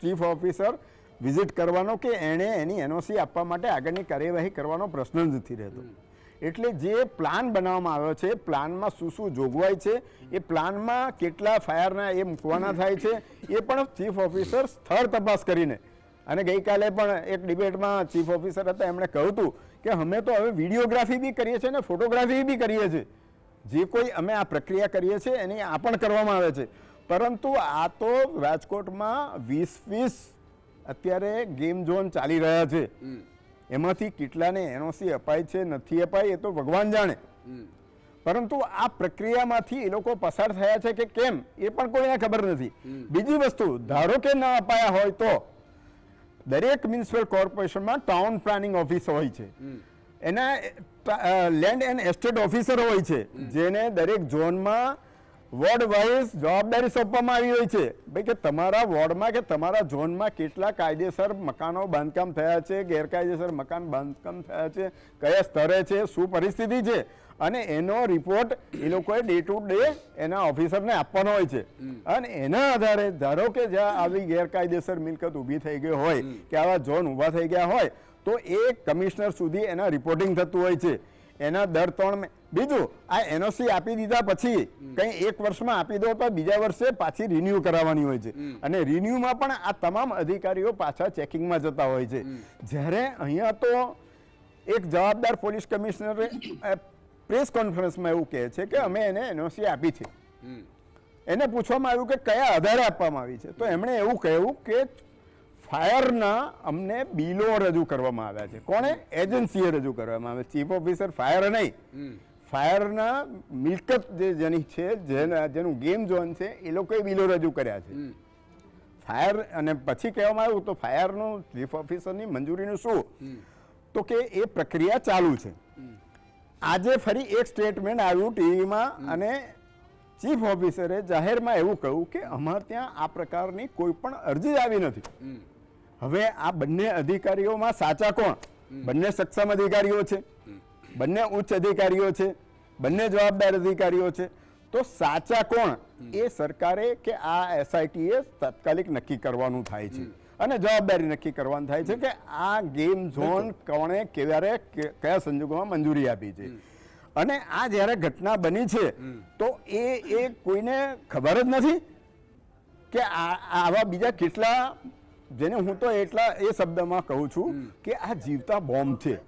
ચીફ ઓફિસર વિઝિટ કરવાનો કે એણે એની એનઓસી આપવા માટે આગળની કાર્યવાહી કરવાનો પ્રશ્ન જ નથી રહેતો. એટલે જે પ્લાન બનાવવામાં આવ્યો છે, પ્લાનમાં શું શું જોગવાઈ છે, એ પ્લાનમાં કેટલા ફાયરના એ મૂકવાના થાય છે, એ પણ ચીફ ઓફિસર સ્થળ તપાસ કરીને, અને ગઈકાલે પણ એક ડિબેટમાં ચીફ ઓફિસર હતા એમણે કહ્યું હતું કે અમે તો હવે વિડીયોગ્રાફી બી કરીએ છીએ ને ફોટોગ્રાફી બી કરીએ છીએ, જે કોઈ અમે આ પ્રક્રિયા કરીએ છીએ એની આ પણ કરવામાં આવે છે. પરંતુ આ તો રાજકોટમાં 20 અત્યારે ગેમ ઝોન ચાલી રહ્યા છે, એમાંથી કેટલાને એનઓસી અપાય છે નથી અપાય એ તો ભગવાન જાણે, પરંતુ આ પ્રક્રિયામાંથી એ લોકો પસાર થયા છે કે કેમ એ પણ કોઈને ખબર નથી. બીજી વસ્તુ, ધારો કે ન અપાયા હોય તો દરેક મ્યુનિસિપલ કોર્પોરેશનમાં ટાઉન પ્લાનિંગ ઓફિસ હોય છે, એના લેન્ડ એન્ડ એસ્ટેટ ઓફિસર હોય છે, જેને દરેક ઝોનમાં વોર્ડ વાઇઝ જવાબદારી સોંપવામાં આવી હોય છે. ભાઈ કે તમારા વોર્ડમાં કે તમારા ઝોનમાં કેટલા કાયદેસર મકાનો બાંધકામ થયા છે, ગેરકાયદેસર મકાન બાંધકામ થયા છે, કયા સ્તરે છે, શું પરિસ્થિતિ છે, અને એનો રિપોર્ટ એ લોકોએ ડે ટુ ડે એના ઓફિસરને આપવાનો હોય છે. અને એના આધારે ધારો કે જ્યાં આવી ગેરકાયદેસર મિલકત ઊભી થઈ ગઈ હોય કે આવા ઝોન ઊભા થઈ ગયા હોય તો એ કમિશનર સુધી એના રિપોર્ટિંગ થતું હોય છે. એના દર 3 બીજું, આ એનઓસી આપી દીધા પછી કંઈ 1 વર્ષમાં આપી દો તો બીજા વર્ષે પાછી રિન્યુ કરાવવાની હોય છે, અને રિન્યુમાં પણ આ તમામ અધિકારીઓ પાછા ચેકિંગમાં જતા હોય છે. જ્યારે અહીંયા તો એક જવાબદાર પોલીસ કમિશનરે પ્રેસ કોન્ફરન્સમાં એવું કહે છે કે અમે એને એનઓસી આપી છે. એને પૂછવામાં આવ્યું કે કયા આધારે આપવામાં આવી છે, તો એમણે એવું કહ્યું કે ફાયરના અમને બિલો રજૂ કરવામાં આવ્યા છે. કોણે? એજન્સીએ રજૂ કરવામાં આવે. ચીફ ઓફિસર ફાયર નહીં, ફાયરના મિલકત જેની છે, જેનું ગેમ ઝોન છે, એ લોકોએ બિલો રજૂ કર્યા છે. ફાયર, અને પછી કહેવામાં આવ્યું તો ફાયરનું ચીફ ઓફિસરની મંજૂરીનું શું, તો કે એ પ્રક્રિયા ચાલુ છે. આજે ફરી એક સ્ટેટમેન્ટ આવ્યું ટીવીમાં, અને ચીફ ઓફિસરે જાહેરમાં એવું કહ્યું કે અમારે ત્યાં આ પ્રકારની કોઈ પણ અરજી આવી નથી. હવે આ બંને અધિકારીઓમાં સાચા કોણ? બંને સક્ષમ અધિકારીઓ છે, બંને ઉચ્ચ અધિકારીઓ છે, બંને જવાબદાર અધિકારીઓ છે. તો સાચા કોણ એ સરકારે કે આ એસઆઈટીએ તાત્કાલિક નક્કી કરવાનું થાય છે, અને જવાબદારી નક્કી કરવાનું થાય છે કે આ ગેમ ઝોન કોણે ક્યારે કયા સંજોગોમાં મંજૂરી આપી છે. અને આ જ્યારે ઘટના બની છે તો એ કોઈને ખબર જ નથી કે આવા બીજા કેટલા, જેને હું તો એટલા એ શબ્દમાં કહું છું કે આ જીવતા બોમ્બ છે.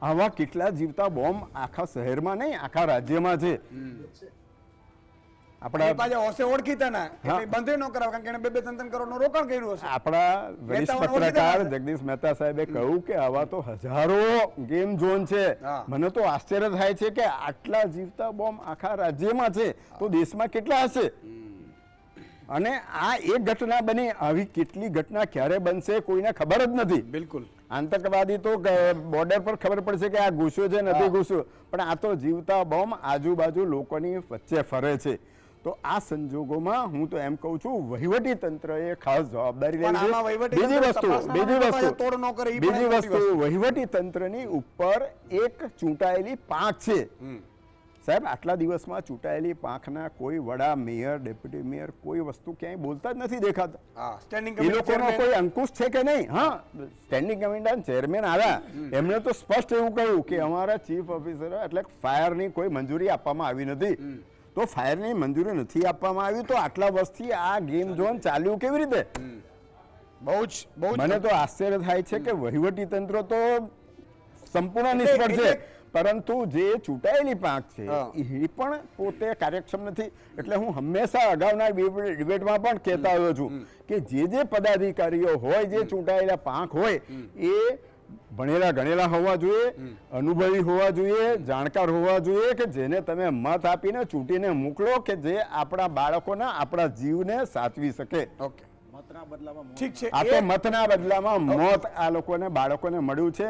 આવા કેટલા જીવતા બોમ્બ આખા શહેરમાં નહીં, આખા રાજ્યમાં છે. આપણા પાછા હોશે ઓળખીતા ના એટલે બંધ ન કરાવ, કારણ કે એને 2-3 કરોડનું રોકાણ કર્યું હશે. આપણા વરિષ્ઠ પત્રકાર જગદીશ મહેતા સાહેબે કહ્યું કે આવા તો હજારો ગેમ ઝોન છે. મને તો આશ્ચર્ય થાય છે કે આટલા જીવતા બોમ્બ આખા રાજ્યમાં છે તો દેશમાં કેટલા હશે. અને આ એક ઘટના બની, આવી કેટલી ઘટના ક્યારે બનશે કોઈને ખબર જ નથી. બિલકુલ. આતંકવાદી તો બોર્ડર પર ખબર પડશે કે આ ઘૂસ્યો છે નથી ઘૂસ્યો, પણ આ તો જીવતા બોમ્બ આજુબાજુ લોકોની વચ્ચે ફરે છે. તો આ સંજોગોમાં હું તો એમ કહું છું વહીવટી તંત્રએ ખાસ જવાબદારી લેવી છે. બીજી વસ્તુ વહીવટી તંત્રની ઉપર એક ચૂંટાયેલી પાંખ છે. સાહેબ, આટલા દિવસમાં ચૂંટાયેલી પાંખના કોઈ વડા, મેયર, ડેપ્યુટી મેયર કોઈ વસ્તુ ક્યાંય બોલતા જ નથી દેખાતા. એ લોકોનો કોઈ અંકુશ છે કે નહીં? હા, સ્ટેન્ડિંગ કમિટીના ચેરમેન આવ્યા, એમણે તો સ્પષ્ટ એવું કહ્યું કે અમારા ચીફ ઓફિસર એટલે ફાયરની કોઈ મંજૂરી આપવામાં આવી નથી. તો ફાયરની મંજૂરી નથી આપવામાં આવી તો આટલા વર્ષથી આ ગેમ ઝોન ચાલ્યું કેવી રીતે? બહુ જ મને તો આશ્ચર્ય થાય છે કે વહીવટી તંત્ર તો સંપૂર્ણ નિષ્ફળ છે, પરંતુ જે ચૂંટાયેલી પાંખ છે એ પણ પોતે કાર્યક્ષમ નથી. એટલે હું હંમેશા અગાઉના ડિબેટમાં પણ કહેતા આવ્યો છું કે જે પદાધિકારીઓ હોય, જે ચૂંટાયેલા પાંખ હોય, એ ભણેલા ગણેલા હોવા જોઈએ, અનુભવી હોવા જોઈએ, જાણકાર હોવા જોઈએ, કે જેને તમે મત આપીને ચૂંટીને મોકલો, કે જે આપણા બાળકોના, આપણા જીવને સાચવી શકે. ઓકે, ઠીક છે. આ તો મતના બદલામાં મોત આ લોકોને, બાળકોને મળ્યું છે.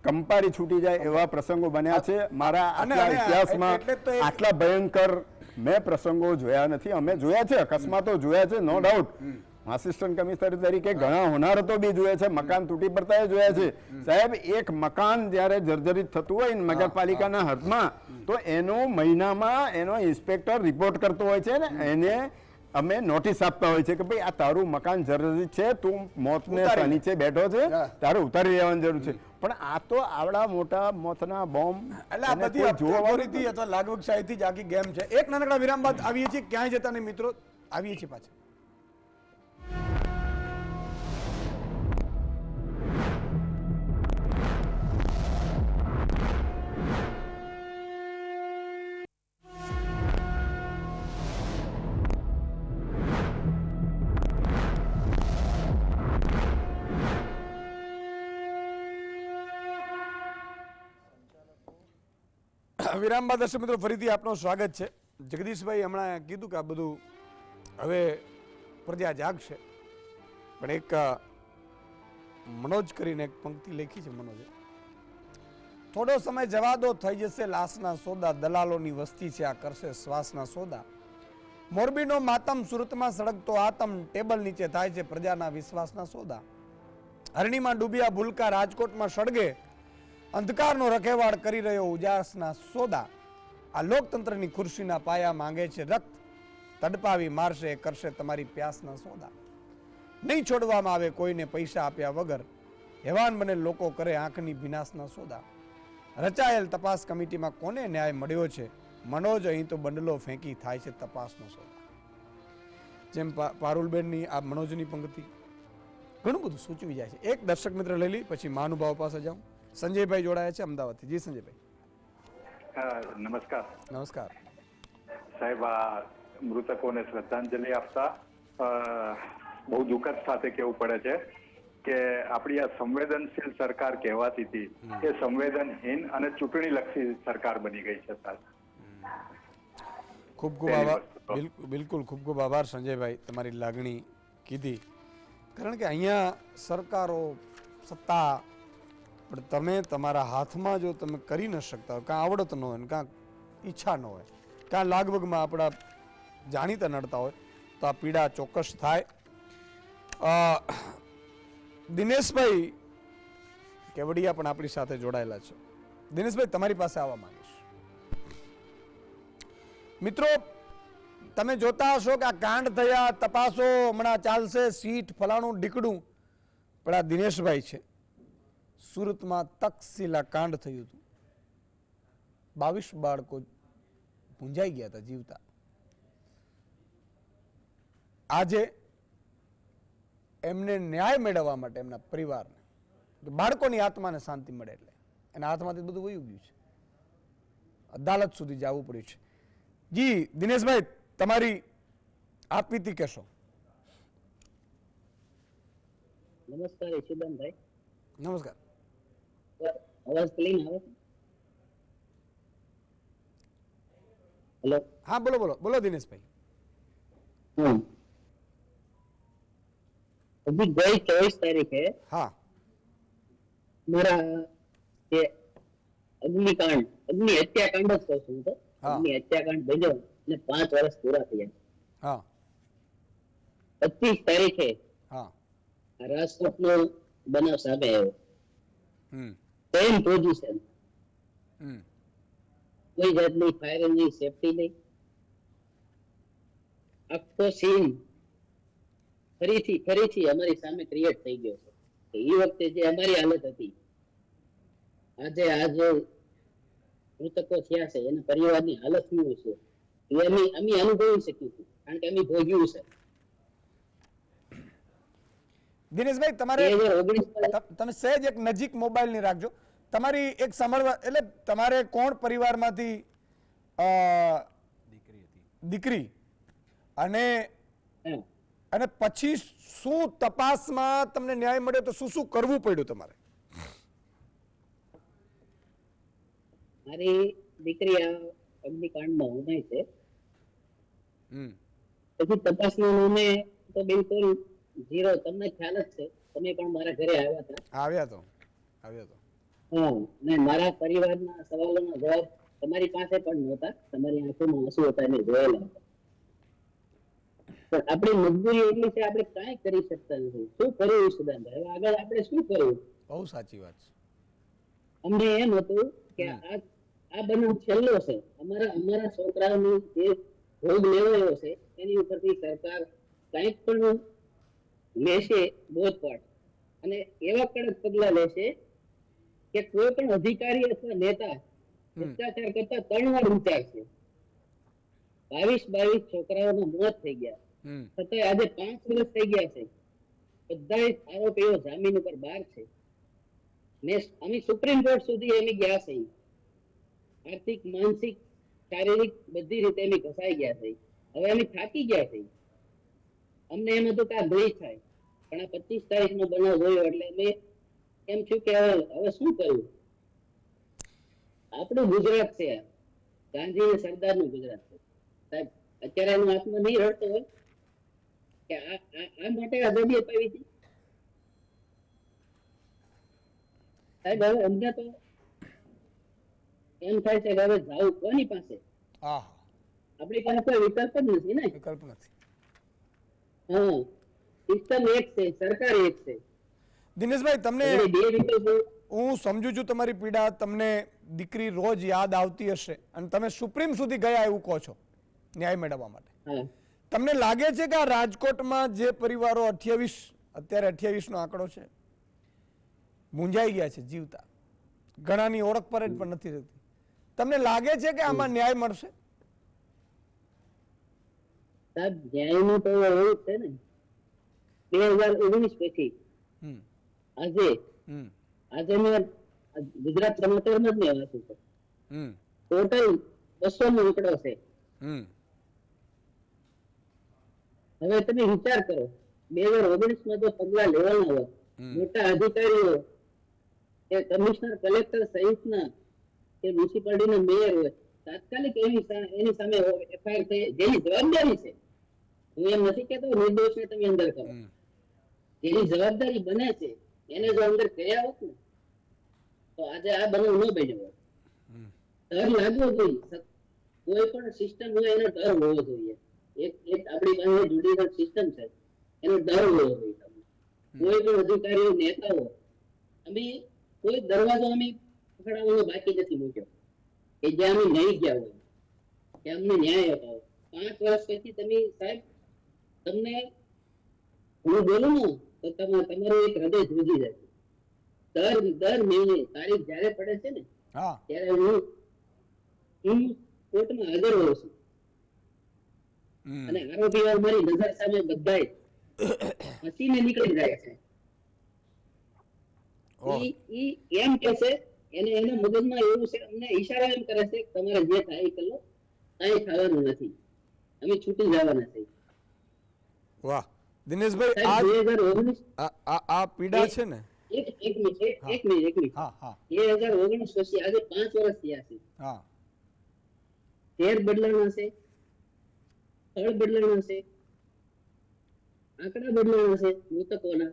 કંપારી છૂટી જાય એવા પ્રસંગો બન્યા છે. મારા આટલા ઇતિહાસમાં આટલા ભયંકર મેં પ્રસંગો જોયા નથી. અમે જોયા છે, અકસ્માતો જોયા છે, નો ડાઉટ. આસિસ્ટન્ટ કમિશનર તરીકે ઘણા હોનારતો બી જોયા છે, મકાન તૂટી પડતા એ જોયા છે. સાહેબ, એક મકાન જ્યારે જર્જરિત થતું હોય નગરપાલિકાના હાથમાં, તો એનો મહિનામાં એનો ઇન્સ્પેક્ટર રિપોર્ટ કરતો હોય છે ને એને અમે નોટિસ આપતા હોય છે કે ભાઈ આ તારું મકાન જર્જરિત છે, તું મોતને નીચે બેઠો છે, તારે ઉતારી લેવાની જરૂર છે. પણ આ તો આવડા મોટા મોતના બોમ્બ, એટલે આ બધી અફવાઓથી અથવા લાગવગશાહીથી જ આખી ગેમ છે. એક નાનકડા વિરામ બાદ આવીએ છીએ, ક્યાંય જતા નહીં મિત્રો, આવીએ છીએ પાછા. વિરામ બાદ દર્શક મિત્રો ફરીથી આપનું સ્વાગત છે. જગદીશભાઈ હમણાં કીધું કે આ બધું હવે પ્રજા જાગશે, પણ એક મનોજ કરીને એક પંક્તિ લખી છે મનોજે. થોડો સમય જવા દો, થઈ જશે લાશના સોદા, દલાલોની વસ્તી છે આ કરશે શ્વાસના સોદા. મોરબીનો માતમ, સુરતમાં સળગતો આતમ, ટેબલ નીચે થાય છે પ્રજાના વિશ્વાસના સોદા. હરણીમાં ડૂબ્યા ભૂલકા, રાજકોટમાં સળગે અંધકારનો રખેવાળ કરી રહ્યો ઉજાસના સોદા. આ લોકતંત્રની ખુરશીના પાયા માંગે છે રક્ત, તડપાવી મારશે, કરશે તમારી પ્યાસના સોદા. નહીં છોડવામાં આવે કોઈને પૈસા આપ્યા વગર, હેવાન બને લોકો કરે આંખની વિનાશના સોદા. રચાયેલ તપાસ કમિટીમાં કોને ન્યાય મળ્યો છે? મનોજ, અહીં તો બંડલો ફેંકી થાય છે તપાસનો સોદા. જેમ પારુલબેનની આ મનોજની પંક્તિ ઘણું બધું સૂચવી જાય છે. એક દર્શક મિત્ર લઈ લી, પછી મહાનુભાવ પાસે જાઉં. સંજયભાઈ જોડાયા છે અમદાવાદથી. જી સંજયભાઈ. નમસ્કાર. નમસ્કાર સાહેબ, આ મૃતકોને શ્રદ્ધાંજલિ આપતા બહુ દુઃખદ સાથે કહેવું પડે છે કે આપણી આ સંવેદનશીલ સરકાર કહેવાતી હતી એ સંવેદનહીન અને ચૂંટણીલક્ષી સરકાર બની ગઈ છે. ખૂબ ખૂબ આભાર. બિલકુલ ખૂબ ખૂબ આભાર સંજયભાઈ, તમારી લાગણી કીધી. કારણ કે અહીંયા સરકારો, સત્તા, પણ તમે તમારા હાથમાં જો તમે કરી ન શકતા હોય, કાં આવડત ન હોય, કાં ઈચ્છા ન હોય, કાં લાગવગમાં આપણા જાણીતા નડતા હોય, તો આ પીડા ચોક્કસ થાય. દિનેશભાઈ કેવડિયા પણ આપણી સાથે જોડાયેલા છે. દિનેશભાઈ, તમારી પાસે આવવા માંગીશ. મિત્રો, તમે જોતા હશો કે આ કાંડ થયા, તપાસો હમણાં ચાલશે, સીટ ફલાણું ઢીકડું, પણ આ દિનેશભાઈ છે, સુરતમાં તક્ષશિલા કાંડ થયું હતું. 22 બાળકો પૂંજાઈ ગયા હતા જીવતા. આજે એમને ન્યાય મેળવવા માટે એમના પરિવારને, બાળકોની આત્માને શાંતિ મળે, એટલે એના હાથમાંથી બધું વયું ગયું છે, અદાલત સુધી જવું પડ્યું છે. જી દિનેશભાઈ, તમારી આપવીતી કહેશો. નમસ્કાર ઈશુદાનભાઈ. નમસ્કાર. અવાજ ક્લીન આવે છે? હેલો. હા, બોલો બોલો બોલો દિનેશભાઈ. હજી ગઈ 24 તારીખે હા, મારા જે અગ્નિ હત્યાકાંડ જ કહું છું, તો અગ્નિ હત્યાકાંડ બન્યો અને 5 વર્ષ પૂરા થયા. હા, 25 તારીખે હા, રાજકોટનો બનાવ સામે આવ્યો. હમ, સેમ પોઝિશન, હમ, કોઈ જાતની ફાયરની સેફટી નહીં. આખો સીન ફરીથી અમારી સામે ક્રિએટ થઈ ગયો છે. એ વખતે જે અમારી હાલત હતી, આજે મૃતકો થયા છે એના પરિવારની હાલત શું છે એ અમે અનુભવી શક્યું હતું કારણ કે અમે ભોગ્યું છે. દિનેશભાઈ તમારે 2019 તમે સહેજ એક નજીક મોબાઈલ ની રાખજો. તમારી એક સાંભળવા એટલે તમારે કોણ પરિવારમાંથી દીકરી અને હા. અને પછી શું તપાસમાં તમને ન્યાય મળ્યો તો શું શું કરવું પડ્યું તમારે? મારી દીકરી આ અગ્નિકાંડમાં ઉનાઈ છે. પછી તપાસનો નિર્ણય તો બિલકુલ ઝીરો. તમને ખ્યાલ જ છે, તમે પણ મારા ઘરે આવ્યા હતા. આવ્યા તો હા, ને મારા પરિવારના સવાલોના જવાબ તમારી પાસે પણ નહોતા. તમારી આંખોમાં આંસુ હતા એને જોયેલા હતા. પણ આપણી મજબૂરી એટલી છે, આપણે કાંઈ કરી શકતા નથી. શું કરવું સુદાનભાઈ? હવે આગળ આપણે શું કરવું? બહુ સાચી વાત છે. અમને એમ હતું કે આ બનાવ છેલ્લો છે. અમારા છોકરાઓની જે ભોગ લેવાયો છે એની ઉપરથી સરકાર કંઈક પણ લેશે બોધપાઠ, અને એવા કડક પગલા લેશે કે કોઈ પણ અધિકારી અથવા નેતા ભ્રષ્ટાચાર કરતા 3 વાર વિચારશે. 22 છોકરાઓના મોત થઈ ગયા, છતાંય આજે 5 વર્ષ થઈ ગયા છે. બધા આરોપીઓ જામીન ઉપર બહાર છે ને અમે સુપ્રીમ કોર્ટ સુધી અમે ગયા છે. આર્થિક, માનસિક, શારીરિક બધી રીતે અમે ઘસાઈ ગયા છે. હવે અમે થાકી ગયા છે. અમને એમ હતું કે આ ભય થાય, પણ આ 25 તારીખનો બનાવ જોયો એટલે અમે એમ થયું કે હવે શું કરવું? આપણું ગુજરાત છે, ગાંધી અને સરદારનું ગુજરાત છે સાહેબ. અત્યારે એનો આત્મા નહીં રડતો હોય કે આ માટે આઝાદી અપાવી હતી સાહેબ. હવે અમને તો એમ થાય છે કે હવે જાવું કોની પાસે? આપણી પાસે કોઈ વિકલ્પ જ નથી ને. વિકલ્પ નથી. હા, સિસ્ટમ એક છે, સરકાર એક છે. દિનેશભાઈ તમને બે વિકલ્પો. હું સમજુ છું તમારી પીડા. તમને દીકરી રોજ યાદ આવતી હશે અને તમે સુપ્રીમ સુધી ગયા એવું કહો છો ન્યાય મેળવવા માટે. હા, તમને લાગે છે કે આ રાજકોટમાં જે પરિવારો 28 નો આંકડો છે, મૂંઝાઈ ગયા છે જીવતા, ઘણાની ઓળખ પર પણ નથી રહેતી, તમને લાગે છે કે આમાં ન્યાય મળશે? સાહેબ ન્યાયનું તો એવું જ છે ને. 2019 પછી આજે મેં ગુજરાત સમાચારમાં જ મેં વાંચ્યું છે, ટોટલ 200 નો આંકડો છે. હવે તમે વિચાર કરો, 2019 જો પગલા લેવાના હોય, મોટા અધિકારીઓ કે કમિશનર, કલેક્ટર સહિતના કે મ્યુનિસિપાલિટીના મેયર હોય, તાત્કાલિક એની સામે એફઆઈઆર થઈ, જેની જવાબદારી છે. હું એમ નથી કહેતો નિર્દોષને તમે અંદર કરો. જેની જવાબદારી બને છે એને જો અંદર કર્યા હોત ને તો આજે આ બનાવ ન બન્યો હોત. ડર લાગવો જોઈએ. કોઈ પણ સિસ્ટમ હોય એનો ડર હોવો જોઈએ. એક આપણી પાસે જ્યુડિશિયલ સિસ્ટમ છે, એનો ડર હોવો જોઈએ. કોઈ પણ અધિકારીઓ, નેતાઓ, અમે કોઈ દરવાજો અમે પકડાવવાનો બાકી નથી મૂક્યો કે જ્યાં અમે નહીં ગયા હોય કે અમને ન્યાય અપાવો. 5 વર્ષ પછી તમે સાહેબ, તમને હું બોલું ને તો તમારું એક હૃદય ધ્રુજી જાય. દર મહિને તારીખ જયારે પડે છે ને ત્યારે હું કોર્ટમાં હાજર હોઉં છું અને આરોપીઓ મારી નજર સામે બધાય હસીને નીકળી જાય છે. એમ કે છે એના મગજમાં એવું છે, અમને ઈશારા એમ કરે છે તમારે જે થાય એ કરો, કાંઈ થવાનું નથી, અમે છૂટી જવાના છે. વાહ દિનેશભાઈ, આ પીડા છે ને. એક મિનિટ. હા હા. 2019 પછી આજે 5 વર્ષ થયા છે. હા. શહેર બદલાણા છે, સ્થળ બદલાણા છે, આંકડા બદલાણા છે મૃતકોના,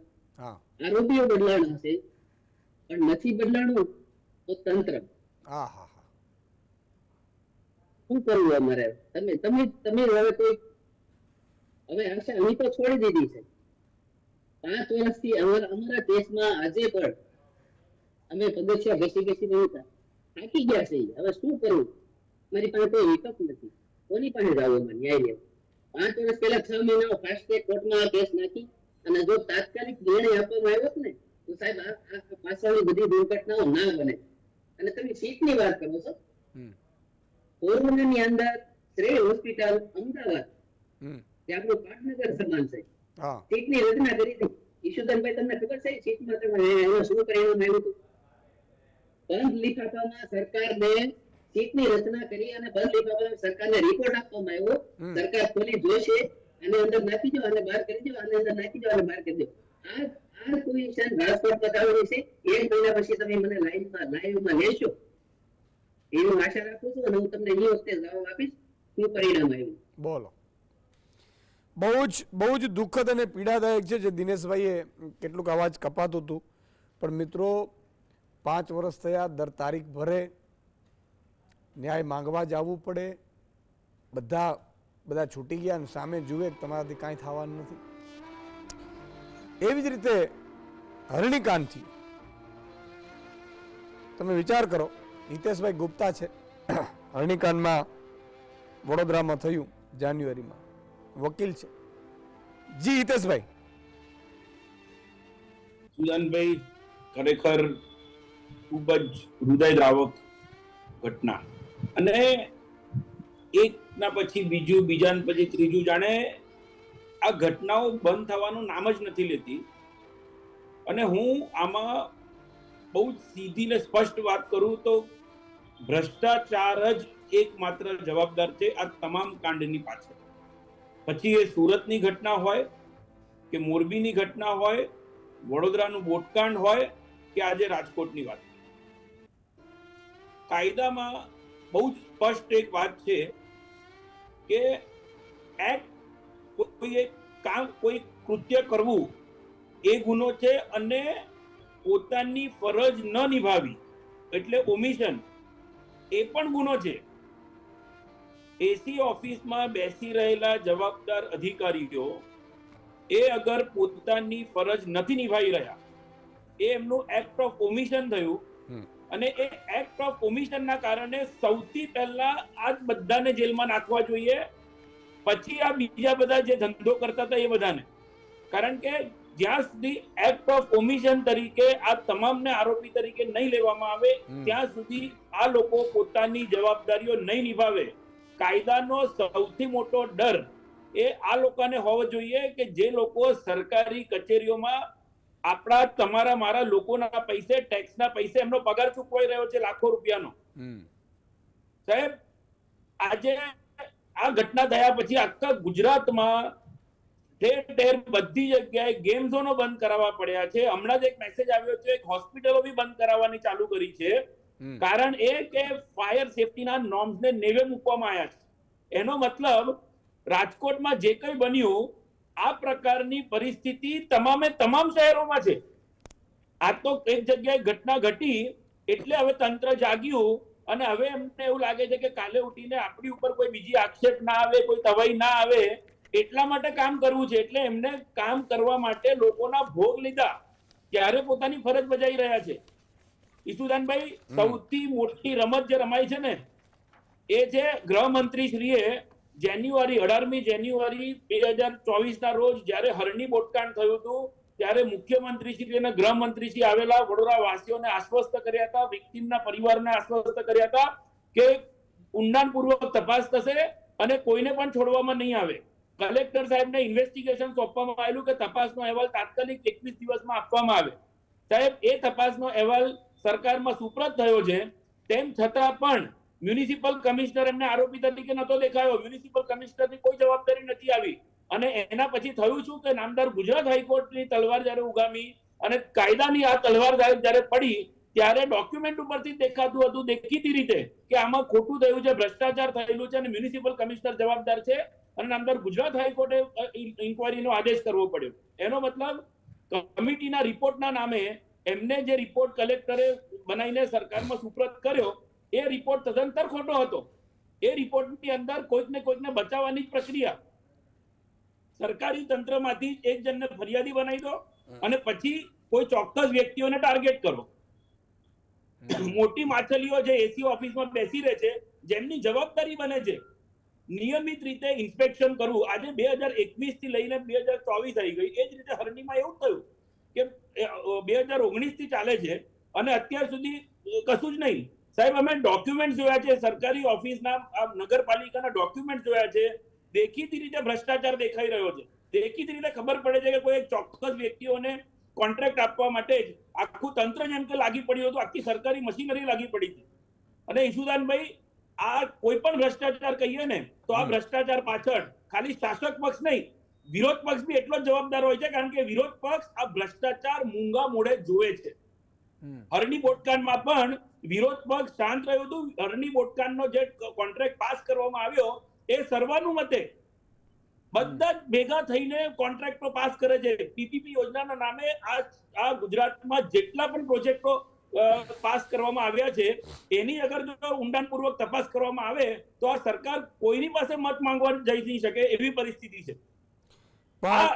આરોપીઓ બદલાણા છે, પણ નથી બદલાણું તો તંત્ર. શું કરવું અમારે? તમે હવે કોઈ હવે આશા અમે તો છોડી દીધી છે. 5 વર્ષથી અમારા દેશમાં આજે પણ અમે પગથિયા ઘસી થાકી ગયા છે. હવે શું કરવું? મારી પાસે કોઈ વિકલ્પ નથી. કોની પાસે જવું અમારે ન્યાય લેવા? 5 વર્ષ પહેલા 6 મહિનાનો ફાસ્ટ ટ્રેક કોર્ટમાં કેસ નાખી અને જો તાત્કાલિક નિર્ણય આપવામાં આવ્યો ને તો સાહેબ આ પાછળની બધી દુર્ઘટનાઓ ના બને. અને તમે સીટની વાત કરો છો, કોરોનાની અંદર શ્રેય હોસ્પિટલ અમદાવાદ, હમ. તે આપણું પાટનગર સમાન છે, હા સીટની રચના કરી હતી. ઈશુદાનભાઈ, તમને ખબર છે સીટમાં તમે એનું શું પરિણામ આવ્યું હતું? બંધ લિફાફામાં સરકારને સીટની રચના કરી અને બંધ લિફાફામાં સરકારને રિપોર્ટ આપવામાં આવ્યો. સરકાર ખોલી જોશે, આને અંદર નાખી દો, આને બહાર કરી દો, આને અંદર નાખી દો, આને બહાર કરી દો. આ પોઝિશન રાજકોટમાં થવાની છે. 1 મહિના પછી તમે મને લાઈવમાં લેશો એવી હું આશા રાખું છું, અને હું તમને એ વખતે જવાબ આપીશ શું પરિણામ આવ્યું. બોલો. બહુ જ દુઃખદ અને પીડાદાયક છે જે દિનેશભાઈએ કેટલુંક અવાજ કપાતું હતું. પણ મિત્રો, 5 વર્ષ થયા, દર તારીખ ભરે ન્યાય માંગવા જવું પડે, બધા છૂટી ગયા અને સામે જુએ કે તમારાથી કાંઈ થવાનું નથી. એવી જ રીતે હરણીકાંડથી તમે વિચાર કરો, હિતેશભાઈ ગુપ્તા છે, હરણીકાંડમાં વડોદરામાં થયું જાન્યુઆરીમાં, વકીલ છે. જી હિતેશભાઈ. સુદાનભાઈ, ખરેખર ખૂબ જ હૃદયદ્રાવક ઘટના, અને એકના પછી બીજું, બીજા પછી ત્રીજું, જાણે આ ઘટનાઓ બંધ થવાનું નામ જ નથી લેતી. અને હું આમાં બહુ સીધી ને સ્પષ્ટ વાત કરું તો ભ્રષ્ટાચાર જ એકમાત્ર જવાબદાર છે આ તમામ કાંડની પાછળ. પછી એ સુરતની ઘટના હોય કે મોરબીની ઘટના હોય, વડોદરાનું બોટકાંડ હોય કે આજે રાજકોટની વાત. કાયદામાં બહુ જ સ્પષ્ટ એક વાત છે કે કોઈ કૃત્ય કરવું એ ગુનો છે, અને પોતાની ફરજ ન નિભાવી એટલે ઓમિશન એ પણ ગુનો છે. એસી ઓફિસમાં બેસી રહેલા જવાબદાર અધિકારીઓ એ અગર પોતાની ફરજ નથી નિભાવી રહ્યા, એ એમનું એક્ટ ઓફ ઓમિશન થયું. અને એ એક્ટ ઓફ ઓમિશન ના કારણે સૌથી પહેલા આ બધાને જેલમાં નાખવા જોઈએ, પછી આ બીજા બધા જે ધંધો કરતા હતા એ બધાને. કારણ કે જ્યાં સુધી એક્ટ ઓફ ઓમિશન તરીકે આ તમામને આરોપી તરીકે નહીં લેવામાં આવે, ત્યાં સુધી આ લોકો પોતાની જવાબદારીઓ નહીં નિભાવે. કાયદાનો સૌથી મોટો ડર એ આ લોકોને હોવો જોઈએ કે જે લોકો સરકારી કચેરીઓમાં આપણા તમારા મારા લોકોના પૈસે, ટેક્સના પૈસે એમનો પગાર ચૂકવાઈ રહ્યો છે લાખો રૂપિયાનો. સાહેબ, આજે આ ઘટના થયા પછી આખા ગુજરાતમાં ઠેર ઠેર બધી જગ્યાએ ગેમ ઝોનો બંધ કરાવવા પડ્યા છે. હમણાં જ એક મેસેજ આવ્યો છે, એક હોસ્પિટલો બી બંધ કરાવવાની ચાલુ કરી છે. કારણ એ કે ફાયર સેફટીના નોર્મ્સને નેવે મૂકવામાં આવ્યા છે. એનો મતલબ રાજકોટમાં જે કંઈ બન્યું, આ પ્રકારની પરિસ્થિતિ તમામ શહેરોમાં છે. આ તો એક જગ્યાએ ઘટના ઘટી એટલે હવે તંત્ર જાગ્યું, અને હવે એમને એવું લાગે છે કે કાલે ઉઠીને આપણી ઉપર કોઈ બીજી આક્ષેપ ના આવે, કોઈ તવાઈ ના આવે, એટલા માટે કામ કરવું છે. એટલે એમને કામ કરવા માટે લોકોના ભોગ લીધા ત્યારે પોતાની ફરજ બજાવી રહ્યા છે. ઈસુદાનભાઈ, સૌથી મોટી રમત જે રમાય છે ને એ છે ગૃહમંત્રી શ્રીએ 18મી જાન્યુઆરી 2024 ના રોજ જ્યારે હરણી બોટકાંડ થયું હતું, ત્યારે મુખ્યમંત્રી શ્રી અને ગૃહમંત્રી શ્રી આવેલા, વડોદરા વાસીઓને આશ્વસ્ત કર્યા હતા, વિક્ટીમના પરિવારને આશ્વસ્ત કર્યા હતા કે ઊંડાણપૂર્વક તપાસ થશે અને કોઈને પણ છોડવામાં નહીં આવે. કલેક્ટર સાહેબને ઇન્વેસ્ટિગેશન સોંપવામાં આવેલું કે તપાસનો અહેવાલ તાત્કાલિક 21 દિવસમાં આપવામાં આવે. સાહેબ, એ તપાસનો અહેવાલ સરકારમાં સુપ્રત થયો છે. તેમ છતાં પણ મ્યુનિસિપલ કમિશનર એમને આરોપી તરીકે નતો દેખાયો. મ્યુનિસિપલ કમિશનરની કોઈ જવાબદારી નથી આવી. અને એના પછી થયું શું કે નામદાર ગુજરાત હાઈકોર્ટની તલવાર જ્યારે ઉગામી અને કાયદાની આ તલવાર જ્યારે પડી, ત્યારે ડોક્યુમેન્ટ ઉપરથી દેખાતું હતું દેખીતી રીતે કે આમાં ખોટું થયું છે, ભ્રષ્ટાચાર થયેલું છે અને મ્યુનિસિપલ કમિશનર જવાબદાર છે. અને નામદાર ગુજરાત હાઈકોર્ટે ઇન્કવાયરીનો આદેશ કરવો પડ્યો. એનો મતલબ કમિટીના રિપોર્ટના નામે એમને જે રિપોર્ટ કલેક્ટરે બનાવીને સરકારમાં સુપ્રત કર્યો, એ રિપોર્ટ તદ્દન ખોટો હતો. એ રિપોર્ટની અંદર કોઈકને બચાવવાની પ્રક્રિયા, સરકારી તંત્રમાંથી એક જણને ફરિયાદી બનાવી દો અને પછી કોઈ ચોક્કસ વ્યક્તિઓને ટાર્ગેટ કરો. મોટી માછલીઓ જે એસી ઓફિસમાં બેસી રહે છે, જેમની જવાબદારી બને છે નિયમિત રીતે ઇન્સ્પેક્શન કરવું. આજે 2021 થી લઈને 2024 આવી ગઈ. એ જ રીતે હરણીમાં એવું થયું કે 2019 થી ચાલે છે અને અત્યાર સુધી કશું જ નહીં. સાહેબ અમે ડોક્યુમેન્ટ જોયા છે, સરકારી ઓફિસના નગરપાલિકાના ડોક્યુમેન્ટ જોયા છે, દેખીતી રીતે ભ્રષ્ટાચાર દેખાઈ રહ્યો છે. દેખીતી રીતે ખબર પડે છે કે કોઈ એક ચોક્કસ વ્યક્તિઓને કોન્ટ્રાક્ટ આપવા માટે જ આખું તંત્ર જેમ કે લાગી પડ્યું હતું, આખી સરકારી મશીનરી લાગી પડી હતી. અને ઈશુદાનભાઈ, આ કોઈ પણ ભ્રષ્ટાચાર કહીએ ને તો આ ભ્રષ્ટાચાર પાછળ ખાલી શાસક પક્ષ નહીં, વિરોધ પક્ષ બી એટલો જ જવાબદાર હોય છે, કારણ કે વિરોધ પક્ષ આ ભ્રષ્ટાચાર મૂંગા મોઢે જોવે છે. હરણી બોટકાંડમાં પણ વિરોધ પક્ષ શાંત રહ્યું હતું. હરણી બોટકાંડનો જે કોન્ટ્રાક્ટ પાસ કરવામાં આવ્યો એ સર્વાનુમતે બધા જ ભેગા થઈને કોન્ટ્રાક્ટો પાસ કરે છે. પીપીપી યોજનાના નામે આ ગુજરાતમાં જેટલા પણ પ્રોજેક્ટો પાસ કરવામાં આવ્યા છે એની અગર જો ઊંડાણપૂર્વક તપાસ કરવામાં આવે તો આ સરકાર કોઈની પાસે મત માંગવા જઈ નહીં શકે એવી પરિસ્થિતિ છે. આ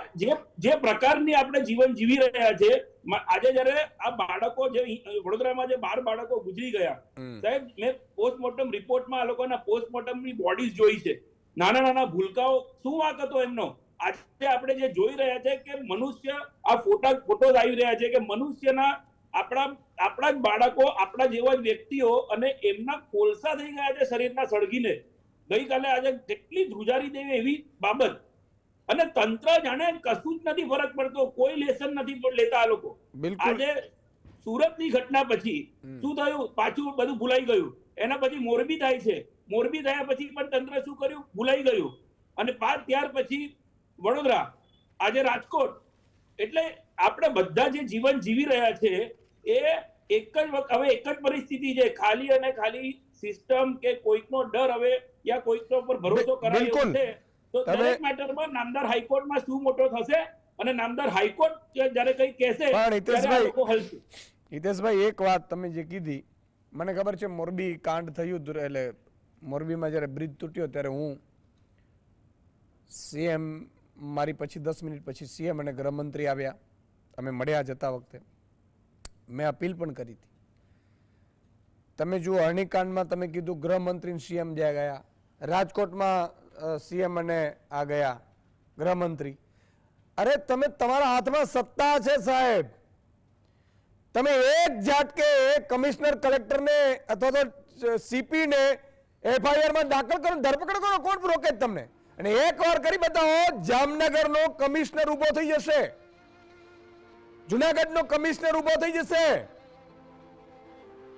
જે પ્રકારની આપણે જીવન જીવી રહ્યા છે, આજે જયારે આ બાળકો જે વડોદરામાં જે 12 બાળકો ગુજરી ગયા, સાહેબ મેં પોસ્ટમોર્ટમ રિપોર્ટમાં આ લોકોના પોસ્ટમોર્ટમની બોડીઝ જોઈ છે. નાના નાના ભૂલકાઓ, શું વાંક હતો એમનો? આજે આપણે જે જોઈ રહ્યા છે કે મનુષ્ય, આ ફોટોઝ આવી રહ્યા છે કે મનુષ્યના આપણા જ બાળકો, આપણા જેવા જ વ્યક્તિઓ, અને એમના કોલસા થઈ ગયા છે શરીરના સળગીને. ગઈકાલે આજે કેટલી ધ્રુજારી દેવી એવી બાબત, અને તંત્ર જાણે કશું જ નથી ફરક પડતો, કોઈ લેસન નથી લેતા આ લોકો. આજે સુરતની ઘટના પછી શું થયું? પાછું બધું ભૂલાઈ ગયું. એના પછી મોરબી થાય છે, મોરબી થયા પછી પણ તંત્ર શું કર્યું? ભૂલાઈ ગયું. અને ત્યાર પછી વડોદરા, આજે રાજકોટ. એટલે આપણે બધા જે જીવન જીવી રહ્યા છે એ એક જ પરિસ્થિતિ છે, ખાલી અને ખાલી સિસ્ટમ કે કોઈકનો ડર હવે યા કોઈકનો પર ભરોસો કરાયો છે. તો દરેક મેટરમાં નામદાર હાઈકોર્ટમાં શું મોટો થશે, અને નામદાર હાઈકોર્ટ જ્યારે કઈ કહેશે ત્યારે લોકો હલશે. હિતેશભાઈ, એક વાત તમે જે કીધી, મને ખબર છે મોરબી કાંડ થયું, એટલે મોરબીમાં જ્યારે બ્રિજ તૂટ્યો ત્યારે હું સીએમ, મારી પછી 10 મિનિટ પછી સીએમ અને ગૃહમંત્રી આવ્યા, અમે મળ્યા જતા વખતે મેં અપીલ પણ કરી હતી. તમે જુઓ, હરણીકાંડમાં તમે કીધું ગૃહમંત્રી સીએમ જ્યાં ગયા, રાજકોટમાં સીએમ અને આ ગયા ગૃહમંત્રી. અરે તમે, તમારા હાથમાં સત્તા છે સાહેબ, તમે એક ઝાટકે કમિશનર, કલેક્ટરને અથવા તો સીપીને એફઆઈઆરમાં દાખલ કરો, ધરપકડ કરો, કોણ રોકે તમને? અને એક વાર કરી બતાવો, જામનગરનો કમિશનર ઉભો થઈ જશે, જુનાગઢનો કમિશનર ઉભો થઈ જશે,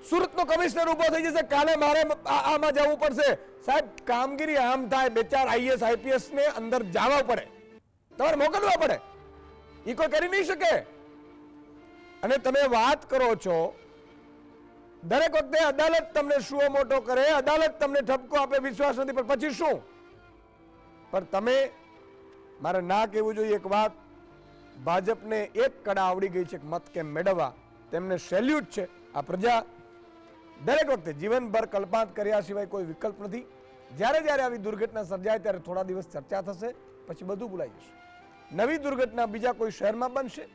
સુરતનો કમિશનર ઉભો થઈ જશે. કાલે મારે આમાં જવું પડશે સાહેબ. કામગીરી આમ થાય, 2-4 આઈએસ આઈપીએસ ને અંદર જવા પડે, તમારે મોકલવા પડે, એ કોઈ કરી નહીં શકે. અને તમે વાત કરો છો દરેક વખતે અદાલત તમને શું મોટો કરે, અદાલત તમને ઠપકો આપે, વિશ્વાસ નથી, પણ પછી શું? પણ તમે, મારે ના કહેવું જોઈએ એક વાત, ભાજપને એક કડા આવડી ગઈ છે મત કેમ મેળવવા, તેમને સેલ્યુટ છે. આ પ્રજા દરેક વખતે જીવનભર કલ્પાંત કર્યા સિવાય કોઈ વિકલ્પ નથી. જ્યારે જ્યારે આવી દુર્ઘટના સર્જાય ત્યારે થોડા દિવસ ચર્ચા થશે, પછી બધું ભૂલાઈ જશે. નવી દુર્ઘટના બીજા કોઈ શહેરમાં બનશે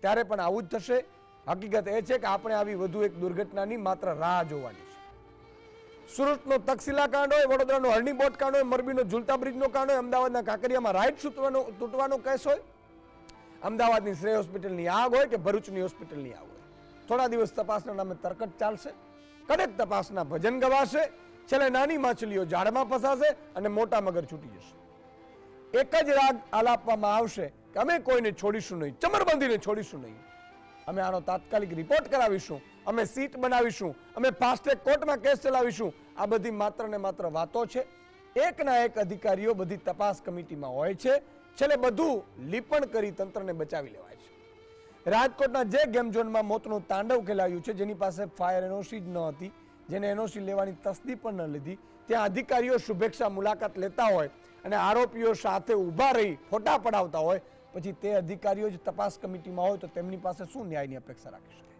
ત્યારે પણ આવું જ થશે. હકીકત એ છે કે આપણે આવી વધુ એક દુર્ઘટનાની માત્ર રાહ જોવાની છે. સુરતનો તક્ષશિલા કાંડ હોય, વડોદરાનો હરણી બોટ કાંડ હોય, મોરબીનો ઝુલતા બ્રિજનો કાંડ હોય, અમદાવાદના કાંકરિયામાં રાઈટ તૂટવાનો કેસ હોય, અમદાવાદની શ્રેય હોસ્પિટલની આગ હોય કે ભરૂચની હોસ્પિટલની આગ હોય, થોડા દિવસ તપાસના નામે તરકટ ચાલશે, કડક તપાસના ભજન ગવાશે, છેલ્લે નાની માછલીઓ જાળમાં ફસાશે અને મોટા મગર છૂટી જશે. એક જ રાગ આલાપવામાં આવશે કે અમે કોઈને છોડીશું નહીં, ચમરબંધીને છોડીશું નહીં, અમે આનો તાત્કાલિક રિપોર્ટ કરાવીશું, અમે સીટ બનાવીશું, અમે ફાસ્ટ ટ્રેક કોર્ટમાં કેસ ચલાવીશું. આ બધી માત્ર ને માત્ર વાતો છે. એકના એક અધિકારીઓ બધી તપાસ કમિટીમાં હોય છે, છેલ્લે બધું લીપણ કરી તંત્રને બચાવી લેવાય છે. રાજકોટના જે ગેમ ઝોનમાં મોતનું તાંડવ ખેલાયું છે, જેની પાસે ફાયર એનઓસી જ ન હતી, જેને એનઓસી લેવાની તસ્દી પણ ન લીધી, ત્યાં અધિકારીઓ શુભેચ્છા મુલાકાત લેતા હોય અને આરોપીઓ સાથે ઊભા રહી ફોટા પડાવતા હોય, પછી તે અધિકારીઓ જ તપાસ કમિટીમાં હોય તો તેમની પાસે શું ન્યાયની અપેક્ષા રાખી શકાય?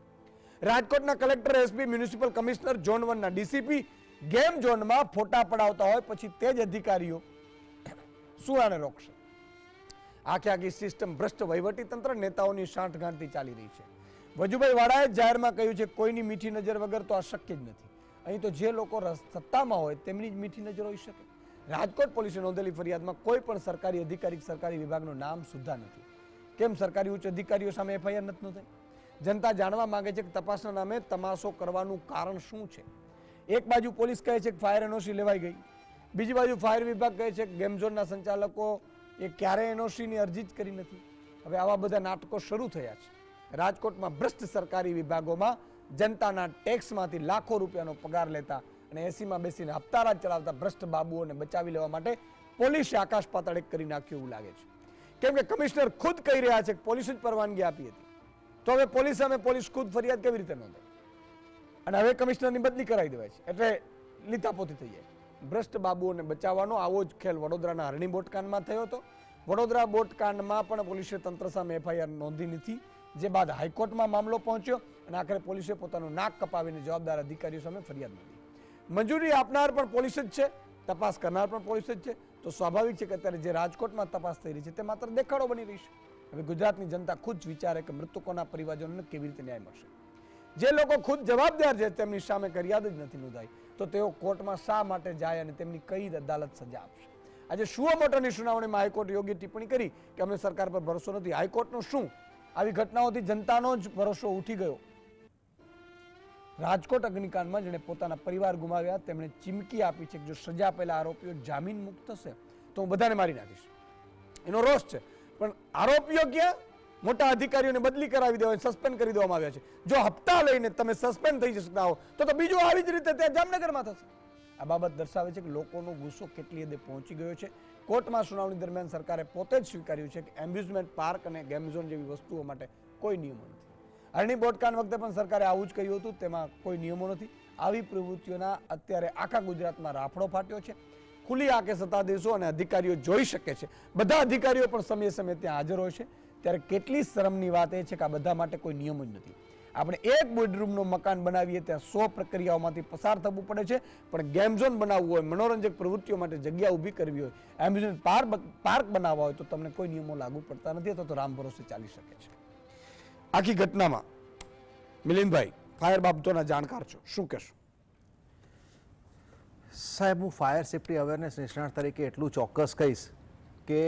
રાજકોટના collector, SP, municipal commissioner, zone 1 ના ડીસીપી ગેમ ઝોનમાં ફોટા પડાવતા હોય, પછી તે જ અધિકારીઓ શું આને રોકશે? આખી સિસ્ટમ ભ્રષ્ટ વહીવટી તંત્ર, નેતાઓની સાંઠગાંઠથી ચાલી રહી છે. વજુભાઈ વાળાએ જાહેરમાં કહ્યું છે કોઈની મીઠી નજર વગર તો આ શક્ય જ નથી. અહીં તો જે લોકો સત્તામાં હોય તેમની જ મીઠી નજર હોઈ શકે. રાજકોટ પોલીસે નોંધેલી ફરિયાદમાં કોઈ પણ સરકારી અધિકારી, સરકારી વિભાગનું નામ સુદ્ધા નથી. કેમ સરકારી ઉચ્ચ અધિકારીઓ સામે એફઆઈઆર નથી નોંધાઈ? જનતા જાણવા માંગે છે કે તપાસના નામે તમાશો કરવાનું કારણ શું છે? એક બાજુ પોલીસ કહે છે કે ફાયર એનઓસી લેવાઈ ગઈ, બીજી બાજુ ફાયર વિભાગ કહે છે કે ગેમ ઝોનના સંચાલકો એ ક્યારેય એનઓસીની અરજી જ કરી નથી. હવે આવા બધા નાટકો શરૂ થયા છે. રાજકોટમાં ભ્રષ્ટ સરકારી વિભાગોમાં જનતાના ટેક્સમાંથી લાખો રૂપિયાનો પગાર લેતા અને એસીમાં બેસીને હપ્તારાજ ચલાવતા ભ્રષ્ટ બાબુઓને બચાવી લેવા માટે પોલીસે આકાશ પાતાળ એક કરી નાખ્યું એવું લાગે છે. કેમ કે કમિશનર ખુદ કહી રહ્યા છે કે પોલીસે જ પરવાનગી આપી હતી. તો હવે પોલીસ સામે પોલીસ ખુદ ફરિયાદ કેવી રીતે નોંધે? અને હવે કમિશનરની બદલી કરાવી દેવાય છે એટલે લીતાપોતી થઈ જાય. ભ્રષ્ટ બાબુઓને બચાવવાનો આવો જ ખેલ વડોદરાના હરણી બોટકાંડમાં થયો હતો. વડોદરા બોટકાંડમાં પણ પોલીસે તંત્ર સામે એફઆઈઆર નોંધી નથી, જે બાદ હાઈકોર્ટમાં મામલો પહોંચ્યો અને આખરે પોલીસે પોતાનું નાક કપાવીને જવાબદાર અધિકારીઓ સામે ફરિયાદ નોંધી. મંજૂરી આપનાર પણ પોલીસ જ છે, તપાસ કરનાર પણ પોલીસ જ છે. તો સ્વાભાવિક છે કે અત્યારે જે રાજકોટમાં તપાસ થઈ રહી છે તે માત્ર દેખાડો બની રહી છે. હવે ગુજરાતની જનતા ખુદ જ વિચારે કે મૃતકોના પરિવારજનોને કેવી રીતે ન્યાય મળશે. જે લોકો ખુદ જવાબદાર છે તેમની સામે ફરિયાદ જ નથી નોંધાઈ તો તેઓ કોર્ટમાં શા માટે જાય અને તેમની કઈ અદાલત સજા આપશે? આજે સુઓ મોટોની સુનાવણીમાં હાઈકોર્ટે યોગ્ય ટિપ્પણી કરી કે અમને સરકાર પર ભરોસો નથી. હાઈકોર્ટનું શું? આવી ઘટનાઓથી જનતાનો જ ભરોસો ઉઠી ગયો. રાજકોટ અગ્નિકાંડમાં જેણે પોતાના પરિવાર ગુમાવ્યા તેમણે ચીમકી આપી છે કે જો સજા આપેલા આરોપીઓ જામીન મુક્ત થશે તો હું બધાને મારી નાખીશ. એનો રોષ છે. પણ આરોપીઓ ક્યાં? મોટા અધિકારીઓને બદલી કરાવી દેવા, સસ્પેન્ડ કરી દેવામાં આવ્યા છે. જો હપ્તા લઈને તમે સસ્પેન્ડ થઈ શકતા હો તો બીજું આવી જ રીતે ત્યાં જામનગરમાં થશે. આ બાબત દર્શાવે છે કે લોકોનો ગુસ્સો કેટલી હદે પહોંચી ગયો છે. કોર્ટમાં સુનાવણી દરમિયાન સરકારે પોતે જ સ્વીકાર્યું છે કે એમ્યુઝમેન્ટ પાર્ક અને ગેમ ઝોન જેવી વસ્તુઓ માટે કોઈ નિયમો નથી. હરણી બોટકાંડ વખતે પણ સરકારે આવું જ કહ્યું હતું, તેમાં કોઈ નિયમો નથી. આવી પ્રવૃત્તિઓના અત્યારે આખા ગુજરાતમાં રાફડો ફાટ્યો છે. ખુલ્લી આંખે સત્તાધીશો અને અધિકારીઓ જોઈ શકે છે, બધા અધિકારીઓ પણ સમયે સમયે ત્યાં હાજર હોય છે. ત્યારે કેટલી શરમની વાત એ છે કે આ બધા માટે કોઈ નિયમ જ નથી. આપણે એક બેડરૂમનું મકાન બનાવીએ ત્યાં 100 પ્રક્રિયાઓમાંથી પસાર થવું પડે છે, પણ ગેમ ઝોન બનાવવું હોય, મનોરંજક પ્રવૃત્તિઓ માટે જગ્યા ઊભી કરવી હોય, એમ્યુઝમેન્ટ પાર્ક બનાવવા હોય તો તમને કોઈ નિયમો લાગુ પડતા નથી અથવા તો રામ ભરોસે ચાલી શકે છે. આખી ઘટનામાં મિલિંદભાઈ ફાયર બાબતોના જાણકાર છો, શું કહેશો? સાહેબ, હું ફાયર સેફ્ટી અવેરનેસ નિષ્ણાત તરીકે એટલું ચોક્કસ કહીશ કે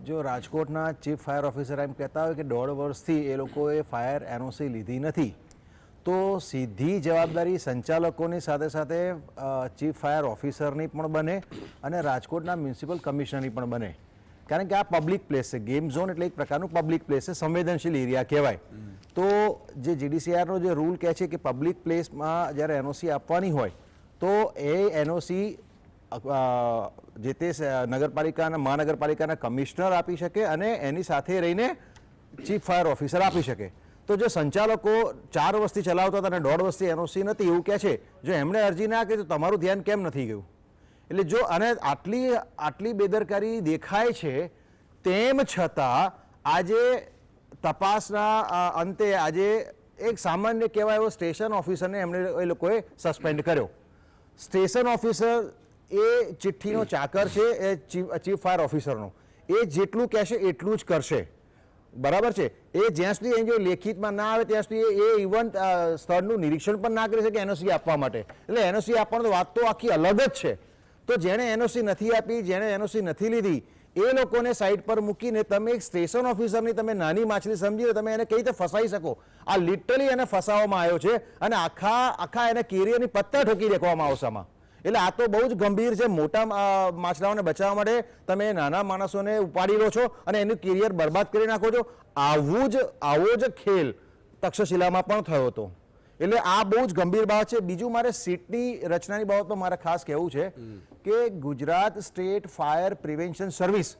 જો રાજકોટના ચીફ ફાયર ઓફિસર એમ કહેતા હોય કે 1.5 વર્ષથી એ લોકોએ ફાયર એનઓસી લીધી નથી, તો સીધી જવાબદારી સંચાલકોની સાથે સાથે ચીફ ફાયર ઓફિસરની પણ બને અને રાજકોટના મ્યુનિસિપલ કમિશનરની પણ બને. કારણ કે આ પબ્લિક પ્લેસ છે. ગેમ ઝોન એટલે એક પ્રકારનું પબ્લિક પ્લેસ છે, સંવેદનશીલ એરિયા કહેવાય. તો જે જીડીસીઆરનો જે રૂલ કહે છે કે પબ્લિક પ્લેસમાં જ્યારે એનઓસી આપવાની હોય તો એ એનઓસી જે તે નગરપાલિકાના મહાનગરપાલિકાના કમિશનર આપી શકે અને એની સાથે રહીને ચીફ ફાયર ઓફિસર આપી શકે. તો જે સંચાલકો 4 વર્ષથી ચલાવતા હતા અને 1.5 વર્ષથી એનઓસી નથી એવું કહે છે, જો એમણે અરજી ના કરી તો તમારું ધ્યાન કેમ નથી ગયું? એટલે જો અને આટલી બેદરકારી દેખાય છે તેમ છતાં આજે તપાસના અંતે આજે એક સામાન્ય કહેવાય એવો સ્ટેશન ઓફિસરને એમણે એ લોકોએ સસ્પેન્ડ કર્યો. સ્ટેશન ઓફિસર એ ચિઠ્ઠીનો ચાકર છે એ ચીફ ફાયર ઓફિસરનો. એ જેટલું કહેશે એટલું જ કરશે, બરાબર છે. એ જ્યાં સુધી એ જો લેખિતમાં ના આવે ત્યાં સુધી એ ઇવન સ્થળનું નિરીક્ષણ પણ ના કરી શકે એનઓસી આપવા માટે. એટલે એનઓસી આપવાની વાત તો આખી અલગ જ છે. તો જેણે એનઓસી નથી આપી, જેણે એનઓસી નથી લીધી એ લોકોને સાઈડ પર મૂકીને તમે એક સ્ટેશન ઓફિસરની તમે નાની માછલી સમજીને તમે એને કઈ રીતે ફસાઈ શકો? આ લિટરલી એને ફસાવવામાં આવ્યો છે અને આખા એને કેરિયરની પત્તા ઠોકી દેખવામાં આવશે આમાં. એટલે આ તો બહુ જ ગંભીર છે. મોટા માછલાઓને બચાવવા માટે તમે નાના માણસોને ઉપાડી લો છો અને એનું કેરિયર બરબાદ કરી નાખો છો. આવો જ ખેલ તક્ષશિલામાં પણ થયો હતો. એટલે આ બહુ જ ગંભીર બાબત છે. બીજું મારે સીટની રચનાની બાબતમાં મારે ખાસ કહેવું છે કે Gujarat state fire prevention service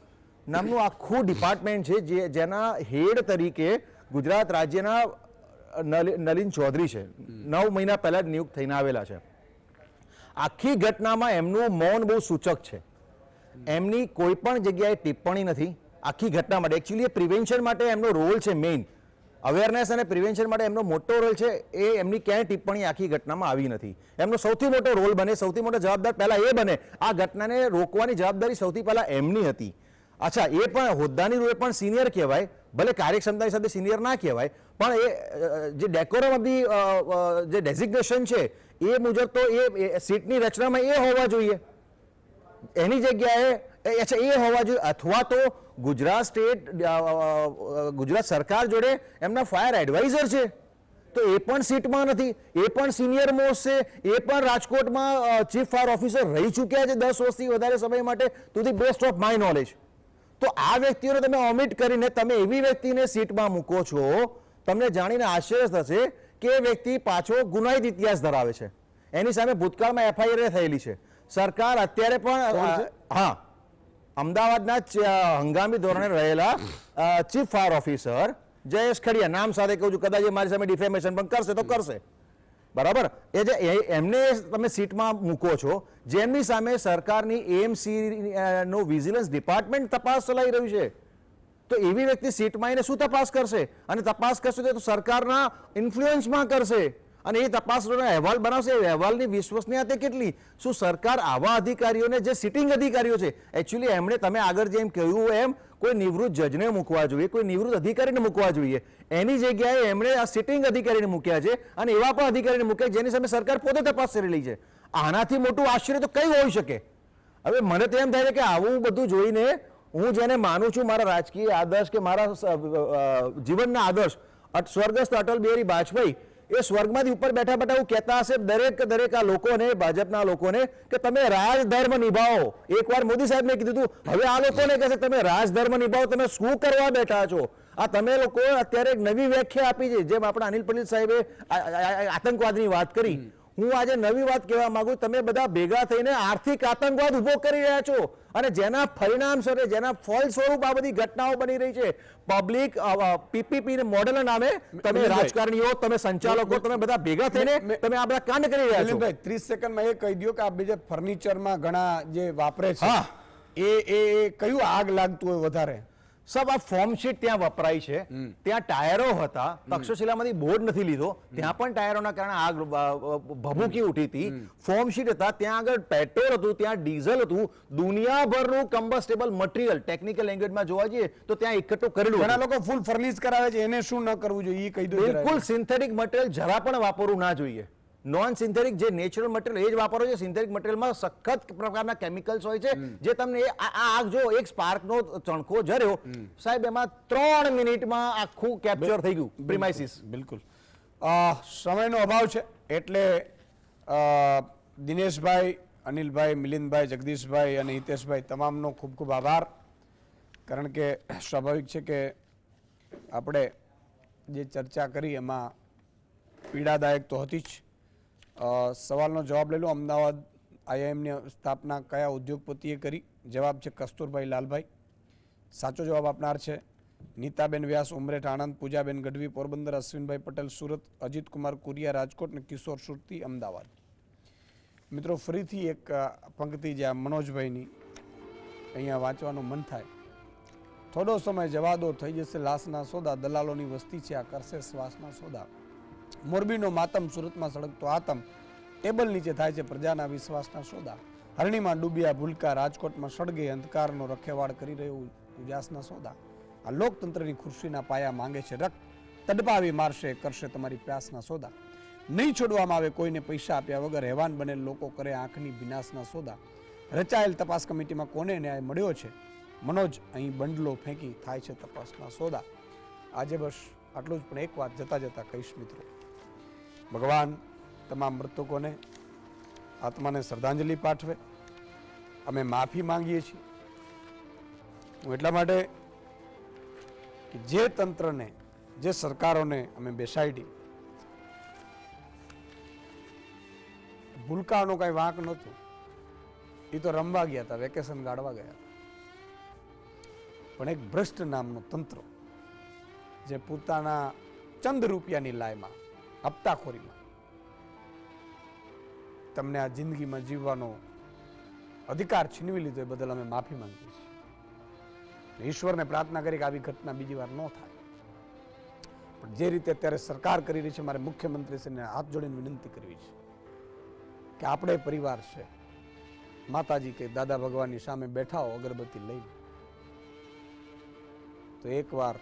નામનું આખું ડિપાર્ટમેન્ટ છે જેના હેડ તરીકે ગુજરાત રાજ્યના નલિન ચૌધરી છે. 9 મહિના પહેલા જ નિયુક્ત થઈને આવેલા છે. આખી ઘટનામાં એમનું મૌન બહુ સૂચક છે. એમની કોઈ પણ જગ્યાએ ટિપ્પણી નથી આખી ઘટના માટે. એકચ્યુઅલી એ પ્રિવેન્શન માટે એમનો રોલ છે, મેઇન અવેરનેસ અને પ્રિવેન્શન માટે એમનો મોટો રોલ છે. એ એમની ક્યાંય ટિપ્પણી આખી ઘટનામાં આવી નથી. એમનો સૌથી મોટો રોલ બને, સૌથી મોટો જવાબદાર પહેલા એ બને. આ ઘટનાને રોકવાની જવાબદારી સૌથી પહેલા એમની હતી. અચ્છા, એ પણ હોદ્દાની રૂએ પણ સિનિયર કહેવાય, ભલે કાર્યક્ષમતાની સાથે સિનિયર ના કહેવાય, પણ એ જે ડેકોરમ ઓફ ધી જે ડેઝિગ્નેશન છે એ મુજબ તો એ સીટની રચનામાં એ હોવા જોઈએ. એની જગ્યાએ અચ્છા એ હોવા જોઈએ, અથવા તો ગુજરાત સરકાર જોડે એમના ફાયર એડવાઇઝર છે તો એ પણ સીટમાં નથી, એ પણ સિનિયર મોસ્ટ છે, એ પણ રાજકોટમાં ચીફ ફાયર ઓફિસર રહી ચૂક્યા છે 10 વર્ષથી વધારે સમય માટે, to the best of my knowledge. તો આ વ્યક્તિઓને તમે ઓમિટ કરીને તમે એવી વ્યક્તિને સીટમાં મૂકો છો, તમને જાણીને આશ્ચર્ય થશે કે એ વ્યક્તિ પાછો ગુનાહિત ઇતિહાસ ધરાવે છે, એની સામે ભૂતકાળમાં FIR થયેલી છે. સરકાર અત્યારે પણ હા, અમદાવાદના હંગામી ધોરણે રહેલા chief fire officer Jayesh Khadiya, નામ સાથે કહું છું, કદાચ એ મારી સામે ડિફેમેશન પણ કરશે તો કરશે, બરાબર. એ જે એમને તમે સીટમાં મૂકો છો, જેમની સામે સરકારની AMC નો વિજિલન્સ ડિપાર્ટમેન્ટ તપાસ ચલાવી રહ્યું છે, તો એવી વ્યક્તિ સીટમાં એને શું તપાસ કરશે? અને તપાસ કરશે તો સરકારના ઇન્ફ્લુઅન્સમાં કરશે, અને એ તપાસનો અહેવાલ બનાવશે. અહેવાલની વિશ્વસનીયતા કેટલી? શું સરકાર આવા અધિકારીઓને, જે સિટિંગ અધિકારીઓ છે, એકચ્યુઅલી એમણે તમે આગળ જેમ કહ્યું એમ કોઈ નિવૃત્ત જજને મૂકવા જોઈએ, કોઈ નિવૃત્ત અધિકારીને મૂકવા જોઈએ, એની જગ્યાએ એમણે આ સિટિંગ અધિકારીને મૂક્યા છે, અને એવા પણ અધિકારીને મૂક્યા જેની સામે સરકાર પોતે તપાસ કરી રહી છે. આનાથી મોટું આશ્ચર્ય તો કઈ હોઈ શકે? હવે મને તો એમ થાય છે કે આવું બધું જોઈને હું જેને માનું છું મારા રાજકીય આદર્શ કે મારા જીવનના આદર્શ, સ્વર્ગસ્થ અટલ બિહારી વાજપેયી, એ સ્વર્ગમાંથી ઉપર બેઠા બેઠા એવું કહેતા હશે દરેક આ લોકોને, ભાજપના લોકોને, કે તમે રાજધર્મ નિભાવો. એકવાર મોદી સાહેબને કીધું હતું, હવે આ લોકોને કહેશે તમે રાજધર્મ નિભાવો, તમે શું કરવા બેઠા છો? આ તમે લોકો અત્યારે એક નવી વ્યાખ્યા આપી છે, જેમ આપણા અનિલ પટેલ સાહેબે આતંકવાદની વાત કરી. હું આજે નવી વાત કહેવા માંગુ, તમે બધા ભેગા થઈને આર્થિક આતંકવાદ ઉભો કરી રહ્યા છો, અને જેના પરિણામ સ્વરૂપે, જેના ફળ સ્વરૂપ આ બધી ઘટનાઓ બની રહી છે. પબ્લિક PPP મોડેલ નામે તમે રાજકારણીઓ, તમે સંચાલકો, તમે બધા ભેગા થઈને તમે આ બધા કાંડ કરી રહ્યા છો. 30 સેકન્ડમાં એ કહી દો કે આ બીજે ફર્નિચરમાં ઘણા જે વાપરે છે, એ કયું આગ લાગતું હોય વધારે? સાહેબ, આ ફોર્મ શીટ ત્યાં વપરાય છે, ત્યાં ટાયરો હતા, તક્ષશિલામાંથી બોર્ડ નથી લીધો, ત્યાં પણ ટાયરોના કારણે આગ ભભૂકી ઉઠી હતી. ફોર્મ શીટ હતા, ત્યાં આગળ પેટ્રોલ હતું, ત્યાં ડીઝલ હતું, દુનિયાભરનું કમ્બસ્ટેબલ મટીરિયલ ટેકનિકલ લેંગ્વેજમાં જોવા જઈએ તો ત્યાં એકઠું કરેલું. ઘણા લોકો ફૂલ ફર્નિશ કરાવે છે, એને શું ન કરવું જોઈએ એ કહી દો. બિલકુલ સિન્થેટિક મટીરિયલ જરા પણ વાપરવું ના જોઈએ. નોન સિન્થેટિક, જે નેચરલ મટીરિયલ એ જ વાપરો છે. સિન્થેટિક મટીરિયલમાં સખત પ્રકારના કેમિકલ્સ હોય છે, જે તમને આગ જો એક સ્પાર્કનો ચણકો જર્યો સાહેબ, એમાં 3 મિનિટમાં આખું કેપ્ચર થઈ ગયું પ્રિમાઇસિસ. બિલકુલ. સમયનો અભાવ છે એટલે દિનેશભાઈ, અનિલભાઈ, મિલિંદભાઈ, જગદીશભાઈ અને હિતેશભાઈ તમામનો ખૂબ ખૂબ આભાર. કારણ કે સ્વાભાવિક છે કે આપણે જે ચર્ચા કરી એમાં પીડાદાયક તો હતી જ. સવાલનો જવાબ લઈ લો. અમદાવાદ IIMની સ્થાપના કયા ઉદ્યોગપતિએ કરી? જવાબ છે કસ્તુરભાઈ લાલભાઈ. સાચો જવાબ આપનાર છે નીતાબેન વ્યાસ, ઉમરેઠ આણંદ, પૂજાબેન ગઢવી પોરબંદર, અશ્વિનભાઈ પટેલ સુરત, અજીત કુમાર કુરિયા રાજકોટ અને કિશોર સુરતી અમદાવાદ. મિત્રો, ફરીથી એક પંક્તિ જે મનોજભાઈની અહીંયા વાંચવાનું મન થાય. થોડો સમય જવા દો, થઈ જશે લાશના સોદા, દલાલોની વસ્તી છે આ કરશે શ્વાસના સોદા. મોરબીનો માતમ, સુરતમાં સળગતો આતમ, ટેબલ નીચે થાય છે પ્રજાના વિશ્વાસના સોદા. હરણીમાં ડૂબ્યા ભૂલકા, રાજકોટમાં સળગે અંધકારનો રખેવાળ કરી રહ્યો ઉજાસના સોદા. આ લોકતંત્રની ખુરશીના પાયા માંગે છે રક્ત, તડપાવી મારશે, કરશે તમારી પ્યાસના સોદા. નહીં છોડવામાં આવે કોઈને પૈસા આપ્યા વગર, હેવાન બનેલ લોકો કરે આંખની વિનાશના સોદા. રચાયેલ તપાસ કમિટીમાં કોને ન્યાય મળ્યો છે? મનોજ અહીં બંડલો ફેંકી થાય છે તપાસના સોદા. આજે બસ આટલું જ, પણ એક વાત જતા જતા કહીશ મિત્રો, ભગવાન તમામ મૃતકોને આત્માને શ્રદ્ધાંજલિ પાઠવે. અમે માફી માંગીએ છીએ. હું એટલા માટે કે જે તંત્રને, જે સરકારોને અમે બેસાડી, ભૂલકાનો કઈ વાંક નહોતો. એ તો રમવા ગયા હતા, વેકેશન ગાળવા ગયા હતા. પણ એક ભ્રષ્ટ નામનો તંત્ર જે પોતાના ચંદ રૂપિયાની લાયમાં, હપ્તાખોરીમાં તમને આ જિંદગીમાં જીવવાનો અધિકાર છીનવી લીધો, એ બદલ અમે માફી માંગીએ છીએ. ઈશ્વરને પ્રાર્થના કરી કે આવી ઘટના બીજી વાર ન થાય. પણ જે રીતે અત્યારે સરકાર કરી રહી છે, મારે મુખ્યમંત્રીશ્રીને હાથ જોડીને વિનંતી કરવી છે કે આપણે પરિવાર છે, માતાજી કે દાદા ભગવાનની સામે બેઠા હો અગરબત્તી લઈને, તો એકવાર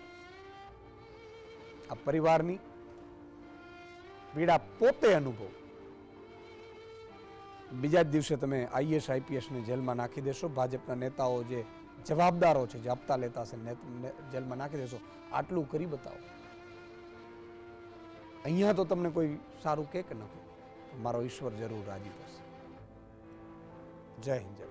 આ પરિવારની પીડા પોતે અનુભવ. બીજા જ દિવસે તમે IAS IPS ને જેલમાં નાખી દેશો. ભાજપના નેતાઓ જે જવાબદારો છે, જે હપ્તા લેતા હશે, જેલમાં નાખી દેશો. આટલું કરી બતાવો. અહીંયા તો તમને કોઈ સારું કે ન કહે, મારો ઈશ્વર જરૂર રાજી થશે. જય હિન્દ. જય